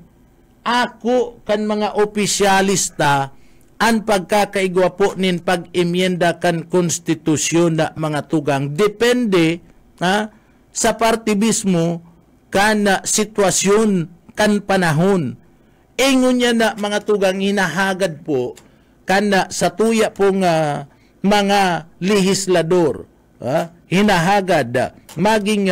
B: ako kan mga opisyalista ang pagkakaigwa po nin pag-imyenda kan konstitusyon na mga tugang depende sa partibismo kan sitwasyon kan panahon. Ingon niya na mga tugang hinahagad po kan sa tuya pong mga lehislador. Hinahagad maging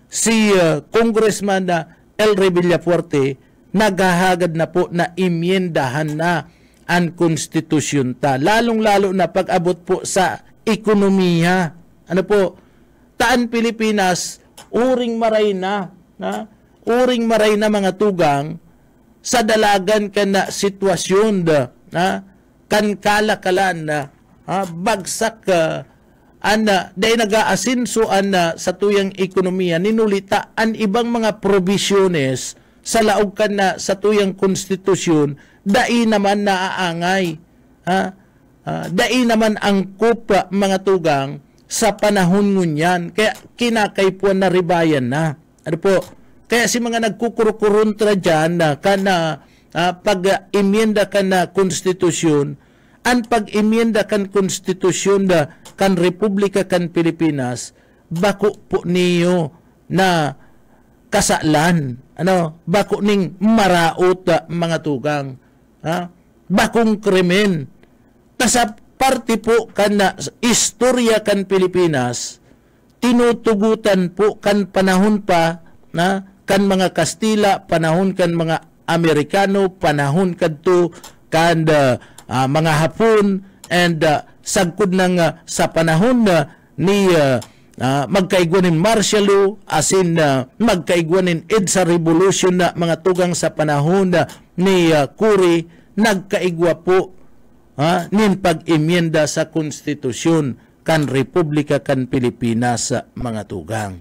B: si Congressman El Villafuerte naghahagad na po na imyendahan na ang konstitusyon ta. Lalong-lalo na pag-abot po sa ekonomiya. Taan Pilipinas, uring maray na mga tugang sa dalagan ka na sitwasyon kan kalakalan bagsak dahil nag-aasinso sa tuyang ekonomiya, ninulita ang ibang mga provisiones sa laog ka na sa tuyang konstitusyon, dai naman naaangay. Dai naman angkop mga tugang sa panahon ngunyan. Kaya kinakaypuan na ribayan na. Kaya si mga nagkukurukuruntra dyan na pag-imyenda ka na konstitusyon, ang pag-imyenda kan konstitusyon da kan Republika kan Pilipinas, bako po niyo na kasalan. Bako ning maraot mga tugang. Bakong krimen. Sa parte po kan na istorya kan Pilipinas, tinutugutan po kan panahon pa kan mga Kastila, panahon kan mga Amerikano, panahon kadto kan mga Hapon, and sagkod ng sa panahon ni magkaigwanin martial law, asin magkaigwanin EDSA revolution na mga tugang sa panahon ni Curie, nagkaigwa po nin pag-imyenda sa konstitusyon kan Republika kan Pilipinas mga tugang.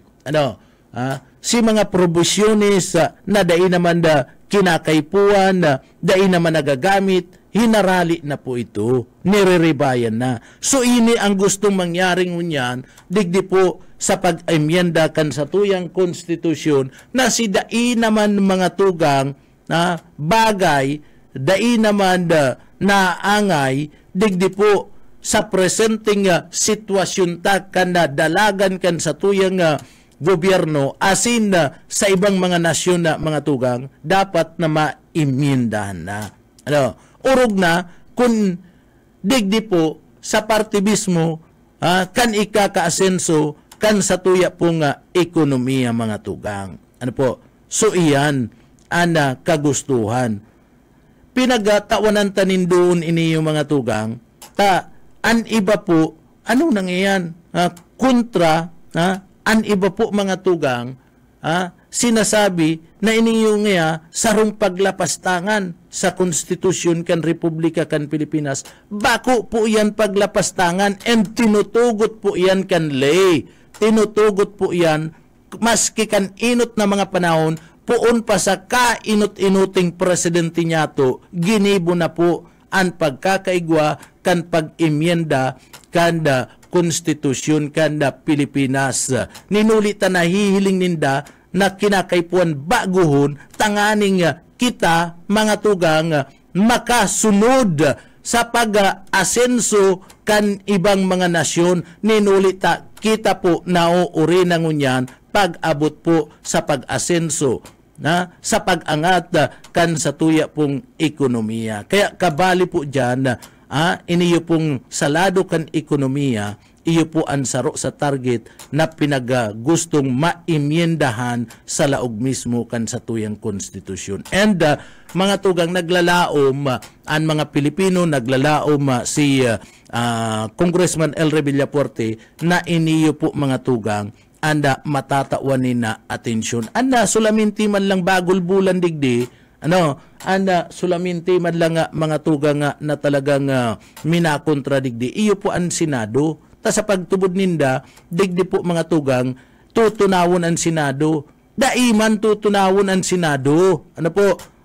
B: Si mga provisiones na dai naman kinakaypuan, dai naman nagagamit, hinarali na po ito, nireribayan na. So ini ang gustong mangyaring unyan, digdi po sa pag-imyenda kan sa tuyang konstitusyon na si dai naman mga tugang na bagay dai naman naangay digdi po sa presenting sitwasyon ta kan dalagan kan sa tuyang gobyerno asin sa ibang mga nasyon na mga tugang dapat na maimindahan na. Urog na kung digdi po sa partibismo kan ikakaasenso kan sa tuya pong ekonomiya mga tugang. So iyan ang kagustuhan. Pinagatawanan tanin doon ini yung mga tugang an iba po ano nangyayari kontra an iba po mga tugang sinasabi na iniyong sarong paglapastangan sa konstitusyon kan Republika kan Pilipinas. Bako po yan paglapastangan and tinutugot po yan kan lay. Tinutugot po yan maski kan inot na mga panahon puon pa sa kainot-inuting presidente niya to, ginibo na po ang pagkakaigwa kan pag-imyenda kan konstitusyon kan Pilipinas. Ninulita na hihiling ninda na kinakaipuan baguhon tanganing kita mga tugang makasunod sa pag-asenso kan ibang mga nasyon. Ninulita kita po nauuri na ngunyan pag-abot po sa pag-asenso sa pag-angat kan sa tuya pong ekonomiya. Kaya kabali po dyan iniyo pong salado kan ekonomiya, iyo po ang saro sa target na pinagagustong maimyendahan sa laog mismo kan sa tuyang konstitusyon. And mga tugang naglalaom, ang mga Pilipino naglalaom si Congressman El Villapuerte na iniyo po mga tugang anda matatawan na atensyon. Anda sulaminti man lang bagol bulan digdi, anda sulaminti man lang mga tugang na talagang minakontra digdi. Iyo po ang Senado. Ta sa pagtubod ninda, digdi po mga tugang, tutunawon ang Senado. Daiman tutunawon ang Senado.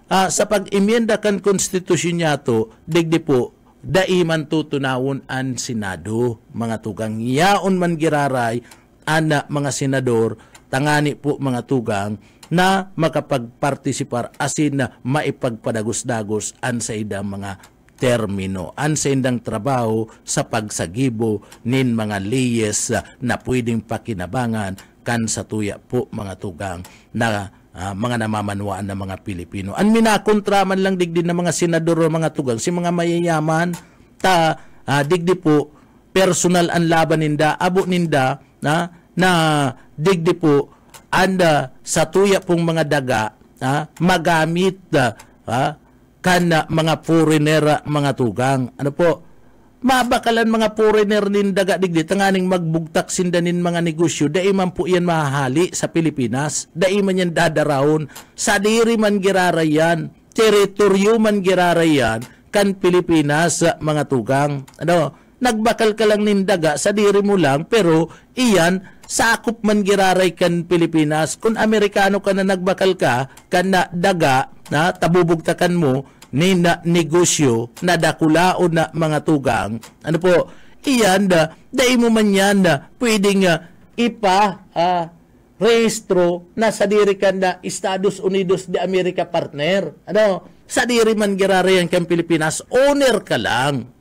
B: Sa pag-imyenda kan konstitusyon niya to, digdi po, daiman tutunawon ang Senado. Mga tugang, yaon man giraray, mga senador, tangani po mga tugang, na makapagpartisipar asin na maipagpadagos-dagos an sa idang mga termino, an sa indang trabaho sa pagsagibo nin mga leyes na pwedeng pakinabangan kan sa tuya po mga tugang na mga namamanwaan na mga Pilipino. An minakontraman lang digdi na mga senador o mga tugang, si mga mayayaman, digdi po, personal ang laban ninda, abo ninda, na digdi po, anda sa tuya pong mga daga, magamit, kan mga foreigner mga tugang. Mabakalan mga foreigner nin daga digdi tanganing magbugtak sindanin mga negosyo, dai man po yan mahahali sa Pilipinas, dai man yan dadarawon, sa diri man girarayan, teritoryo man girarayan kan Pilipinas mga tugang. Nagbakal ka lang nin daga sa diri mo lang, pero iyan sakop man giraray kan Pilipinas. Kung Amerikano ka na nagbakal ka kan na daga na tabubugtakan mo ni na negosyo na dakulaon na mga tugang, iyan dai mo man yan pwedeng rehistro na sa diri kan na Estados Unidos de America partner. Sa diri man girarayan kan Pilipinas, owner ka lang.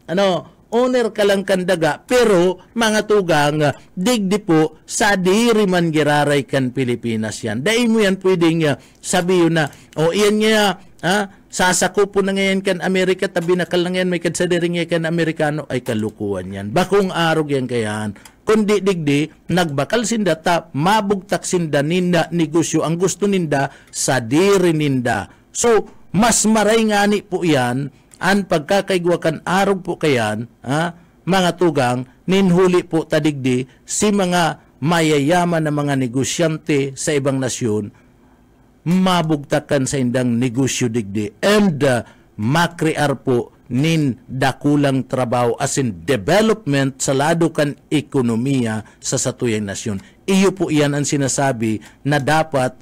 B: Owner ka lang kan daga, pero mga tugang, digdi po, sa diri man giraray kan Pilipinas yan. Dahil mo yan pwedeng sabihin na, iyan niya, sasakupo na ngayon kan Amerika, tabi na ka lang yan, may kadsadiri nga kan Amerikano, ay kalukuhan yan. Bakong arog yan kayan. Kundi digdi, nagbakal sinda ta, mabugtak sinda ninda negosyo, ang gusto ninda, sa diri ninda. So, mas maray ngani po yan, ang pagkakaigwakan arog po kayan, mga tugang, ninhuli po tadigdi si mga mayayaman na mga negosyante sa ibang nasyon, mabugtakan sa indang negosyo digdi, and makrear po nin dakulang trabaho as in development sa lado kan ekonomiya sa satuyang nasyon. iyo po iyan ang sinasabi na dapat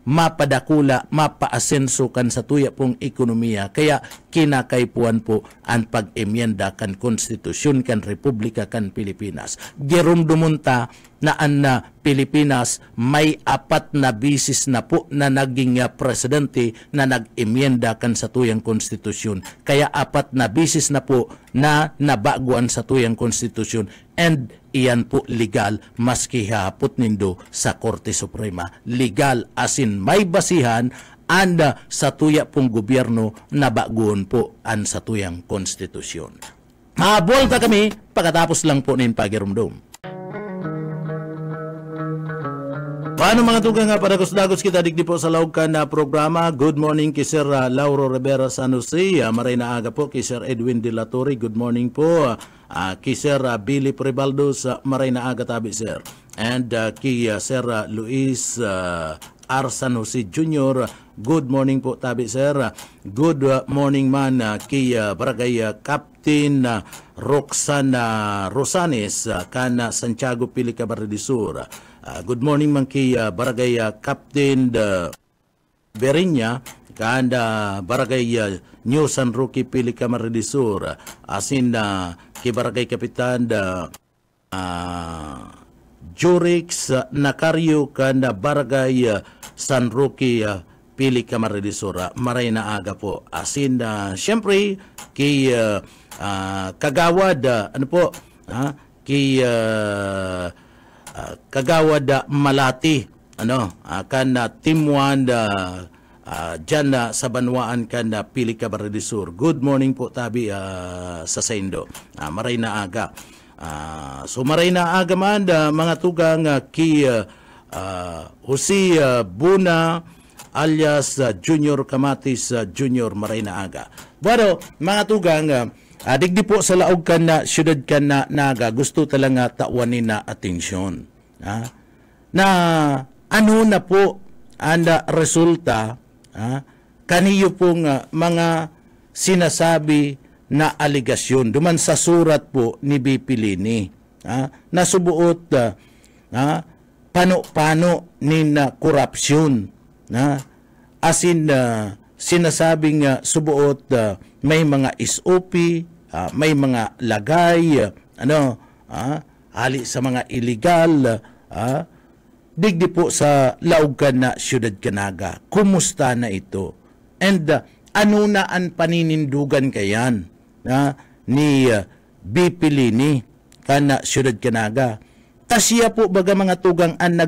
B: mapadakula, mapaasenso kan sa tuya pong ekonomiya. Kaya kinakaipuan po ang pag-emyenda kan konstitusyon kan Republika kan Pilipinas. Gerumdumunta na ang Pilipinas may 4 na bisis na po na naging presidente na nag-emyenda kan sa tuyang konstitusyon. Kaya 4 na bisis na po na nabaguan sa tuyang konstitusyon, and iyan po legal maski hapot nindo sa Korte Suprema. Legal as in may basihan and sa tuya pong gobyerno na baguon po ang sa tuyang konstitusyon. Mabolta kami pagkatapos lang po nin pagirumdum. Paano mga tugang nga padagos-dagos kita digdi po sa laog ka na programa. Good morning kay Sir Lauro Rivera San Jose. Maray na aga po kay Sir Edwin De La Torre. Good morning po. Kay Sir Billy Prebaldo sa maray na aga tabi Sir. And kay Sir Luis R. San Jose Jr. Good morning po tabi Sir. Good morning man kay Barangay Captain Roxana Rosanes kana Santiago Pili Camarines Sur. Good morning man kay Barangay Captain Berinya kanda Barangay New San Roque Pili Camarines Sur. Asin kay Barangay Kapitan Jurix Nakaryo kanda Barangay San Roque Pili Camarines Sur. Maray na aga po. Asin syempre kay Kagawad ano po kay Kagawad Malati kan Team 1 dyan sa Banwaan kan Pili Camarines Sur. Good morning po tabi sa Saindo. Maray na aga. So maray na aga man mga tugang kay Jose Buna alias Junior Kamatis Junior. Maray na aga. Pero mga tugang digdi po sa laog kan na syudad kan na naga gusto talaga tawanin na atensyon. Na ano na po ang resulta kaniyo pong mga sinasabi na aligasyon duman sa surat po ni BP Lini. Nasubuot pano-pano ni korupsyon. Asin sinasabing subuot may mga SOP, may mga lagay, ali sa mga illegal, digdi po sa laog ka na syudad Kanaga. Kumusta na ito? And ano na ang paninindugan kayan ni BP Lini kana syudad Kanaga? Tasya po baga mga tugang ang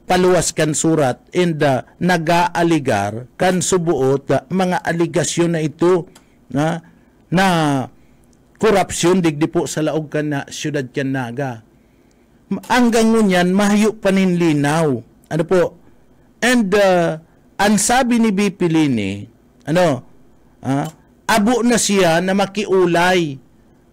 B: paluwas kan surat and nag-aaligar kan subuot mga aligasyon na ito na korupsyon digdi po sa laog kan na syudad Kanaga. Hanggang ngunyan mahayo paninlinaw. Ano po? And ang sabi ni BP Lini, abo na siya na makiulay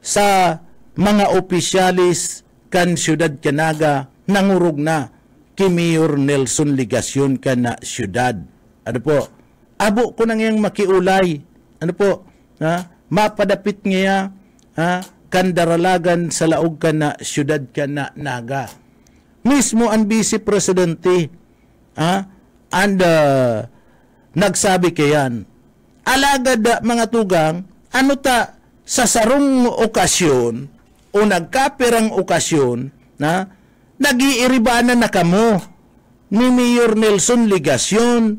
B: sa mga opisyalis kan syudad Kanaga nangurog na kay Mayor Nelson Ligasyon kan na syudad. Ano po? Abo ko nang yang makiulay. Ano po? Mapadapit niya kan daralagan sa laog kan na syudad kan na naga. Mismo ang Vice Presidente and nagsabi kayan. Alagad mga tugang, ano ta sa sarong okasyon o nagkapirang okasyon nag-iiribanan na kamo ni Mayor Nelson Ligasyon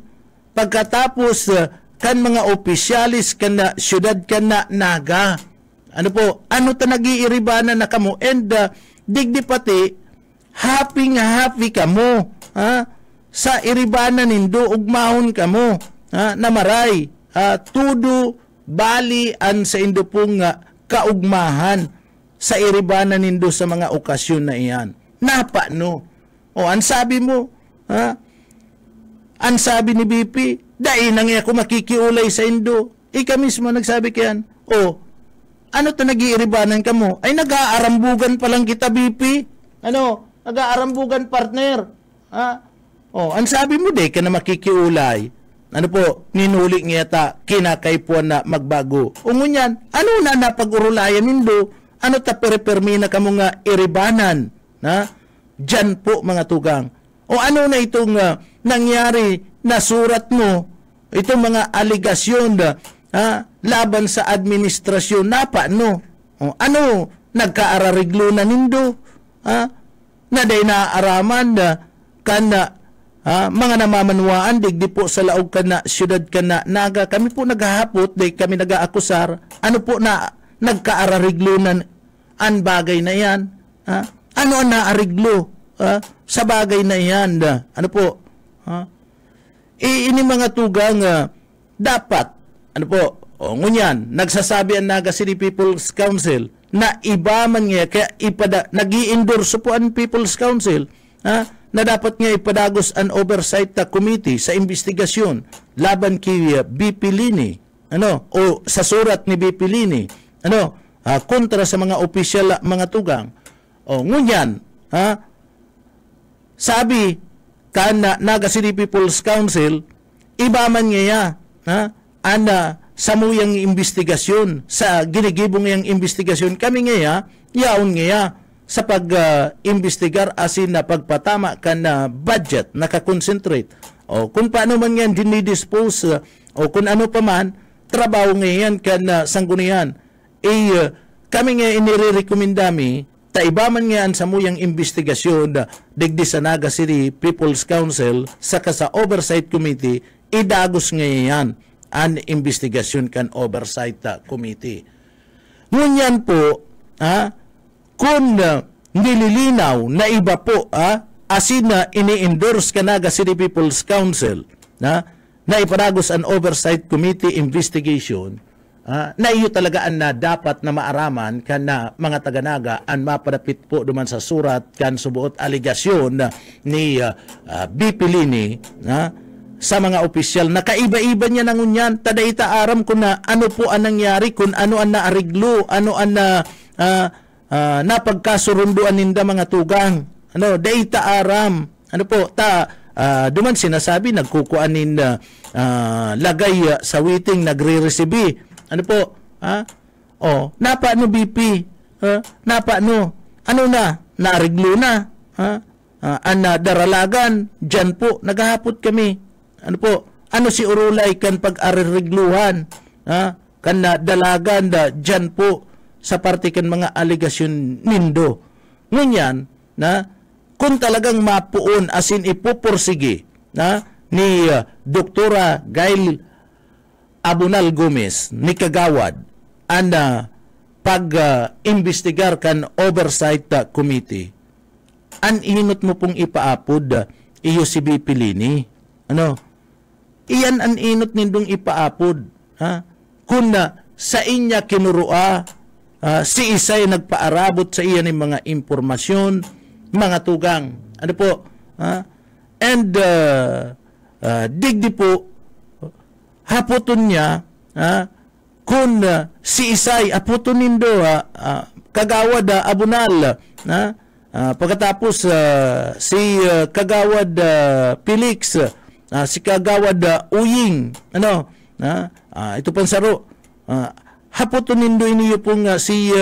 B: pagkatapos kan mga opisyalis kan na syudad kan na naga. Ano po? Ano ta nag-iiribanan na kamo? And digdi pati happy kamo sa iribanan nindo ugmahon kamo na maray tudo bali an sa indo pong kaugmahan sa iribanan nindo sa mga okasyon na iyan. Napa no? O ang sabi mo, ang sabi ni BP, dahil nang ako makikiulay sa indo. Ika mismo nagsabi kayan, ano to nag-iiribanan ka mo? Ay nag-aarambugan pa lang kita BP. Nag-aarambugan partner. Ang sabi mo de ka na makikiulay. Ano po, ninuli niya ta, kinakaipuan na magbago. Ngunyan, ano na napag-urulayan nindo? Ano ta perpermi na ka mo nga iribanan? Diyan po mga tugang. O ano na itong nangyari na surat mo, itong mga aligasyon laban sa administrasyon na paano? O ano, nagkaarariglo na nindo? Na day naaaraman kana mga namamanwaan digdi po sa laog kana syudad kana naga kami po naghahapot day kami nagaakusar ano po na nagkaarariglo na an bagay na yan ano ang naariglo sa bagay na yan ano po ini mga tugang dapat ano po ngunyan nagsasabi ang Naga City People's Council na iba man nga kaya nag-i-endorse po ang People's Council na dapat nga ipadagos an oversight committee sa investigasyon laban kay BP Lini o sa surat ni BP Lini kontra sa mga opisyal mga tugang ngunyan sabi kana Naga City People's Council iba man nga samuyang investigasyon sa ginigibong yang investigasyon kami nga yaon nga sa pag-investigar asin na pagpatama kan na budget nakakonsentrate o kung paano man yan dinidispose o kung ano pa man trabaho ngayon kan sanggunian kami nga inirekomendami ta iba man nga sa muyang investigasyon digdi sa Naga City People's Council saka sa Oversight Committee idagos ngayon an investigasyon kan Oversight Committee. Ngunyan po kung nililinaw na iba po asin na ini-endorse ka Naga City People's Council na iparagos an Oversight Committee investigation na iyo talaga ang na dapat na maaraman kan na mga taga-Naga ang mapadapit po duman sa surat kan subuot aligasyon ni BP Lini sa mga opisyal na kaiba-iba niya nangunyan tadaita aram kung na ano po ang nangyari kung ano ang naariglo ano ang napagkasurunduan ninda mga tugang data aram po duman sinasabi nagkukuanin lagay sa waiting nagre-receive po napaano BP napaano ano na naariglo na ang daralagan dyan po naghahapot kami ano si Urulay kan pag-aririgluhan kan na dalagan dyan po sa parte kan mga aligasyon nindo. Ngunyan, kung talagang mapuon asin ipupursige ni Doktora Gail Abunal Gomez ni Kagawad ang pag-investigar kan Oversight Committee, an inot mo pong ipaapod iyo si BP Lini. Iyan ang inot nindong ipaapod. Kung sa inya kinurua si Isay nagpaarabot sa iya ng mga impormasyon, mga tugang. And digdi po, haputon niya, kung si Isay, haputon nindo, Kagawad Abunal, pagkatapos si Kagawad Felix, si Kagawad Uying, ito pansaro, haputon nindo iniyo pong si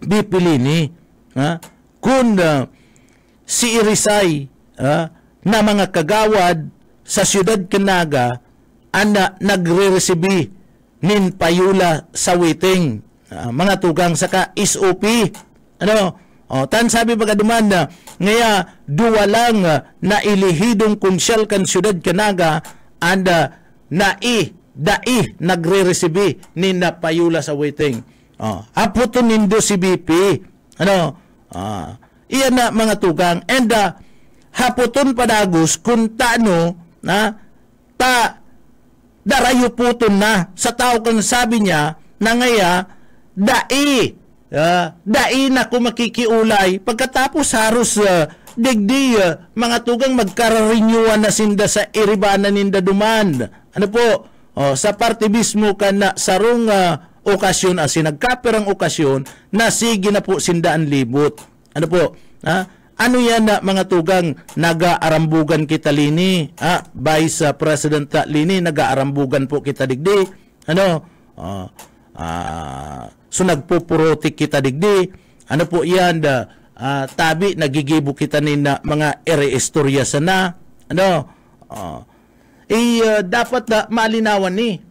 B: BP Lini kung si Irisay na mga kagawad sa siyudad Kanaga nagre-receive nin payula sa waiting mga tugang saka SOP tan sabi pagkaduman ngaya duwa lang na ilihidong konsyal kan siyudad Kanaga dai nagre-receive ni napayula sa waiting. Haputon nindo si BP. Iyan na mga tugang. And haputon padagos kung taano darayo puton na sa tao kang sabi niya na ngaya dai na kumakikiulay pagkatapos haros digdi mga tugang magkararenyuan na sinda sa iribana ninda duman. Sa parte mismo ka na sarong okasyon asin nagkaperang okasyon na sige na po sindaan libot. Ano yan na mga tugang nag-aarambugan kita Lini? Vice President Lini, nag-aarambugan po kita digdi. So nagpupurotik kita digdi. Ano po yan? tabi nagigibo kita ni na mga ere-istorya sana. Dapat na malinawan ni.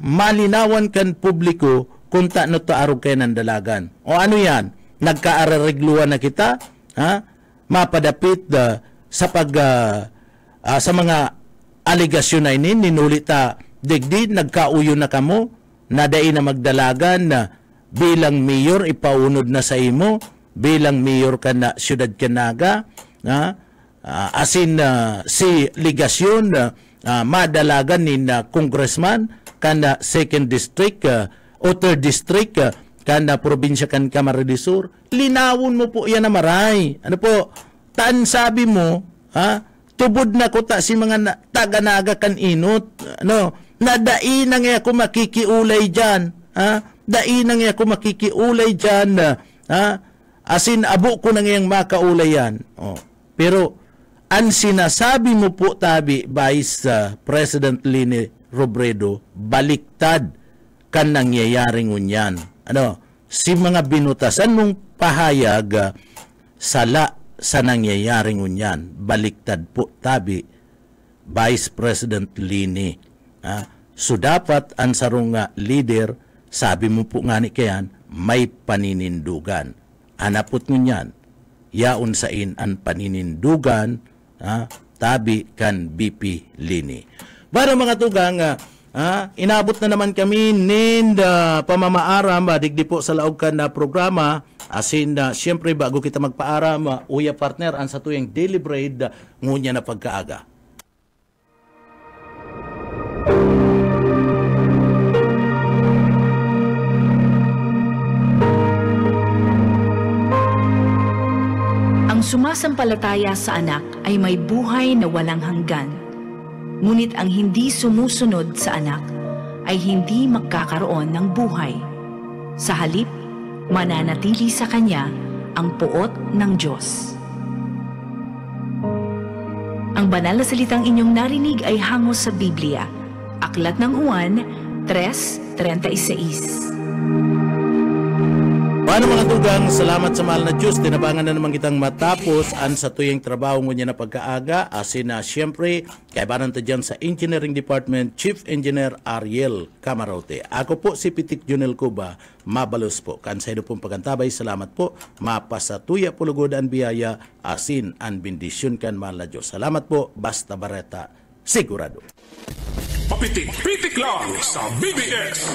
B: Malinawan kan publiko kung no to arog kayo ng dalagan. O ano yan? Nagkaararegluan na kita? Mapadapit sa sa mga aligasyon na ini, ninulita digdi, nagkauyo na kamo, nadai na magdalagan na bilang mayor, ipaunod na sa imo, bilang mayor ka na siyudad Canaga, asin si ligasyon, madalagan ni na congressman, kana 2nd district, o 3rd district, kana probinsya kan Camarines Sur, linawon mo po yan na maray. Ano po, taan sabi mo, tubod na ko ta si mga taga-naga kan inot, nadai na nga ako makikiulay dyan, dai na nga ako makikiulay dyan, asin abo ko na ngayang makaulay yan. Pero, ang sinasabi mo po tabi, Vice President Leni Robredo, baliktad kan nangyayaring unyan. Si mga binutasan mong pahayag sala sa nangyayaring unyan, baliktad po tabi, Vice President Leni. So dapat ang sarong leader, sabi mo po nga ni kayan, may paninindugan. Anapot ngunyan, yaon sa in ang paninindugan, tabi kan BP Leni. Para mga tugang, inabot na naman kami nin pamamaaram, digdi po sa laog kan na programa, asin siyempre bago kita magpaaram, uya partner, ang sa tuyang deliberate ngunya na pagkaaga.
C: Ang sumasampalataya sa anak ay may buhay na walang hanggan. Ngunit ang hindi sumusunod sa anak ay hindi magkakaroon ng buhay. Sa halip, mananatili sa kanya ang puot ng Diyos. Ang banal na salitang inyong narinig ay hango sa Biblia. Aklat ng Juan 3:36.
B: Paano mga tugang, salamat sa mahal na Diyos. Tinabangan na naman kitang matapos ang sa tuyang trabaho mo niya na pagkaaga. Asin na siyempre, kaibanan ta dyan sa Engineering Department, Chief Engineer Ariel Camarote. Ako po si Pitik Junel Cuba, mabalos po. Kansaydo pong pagantabay, salamat po. Mapasatuya pulugod ang biyaya, asin ang bendisyon kan mahal na Diyos. Salamat po, Basta Bareta, sigurado.
A: Papitik-pitik lang sa BBS.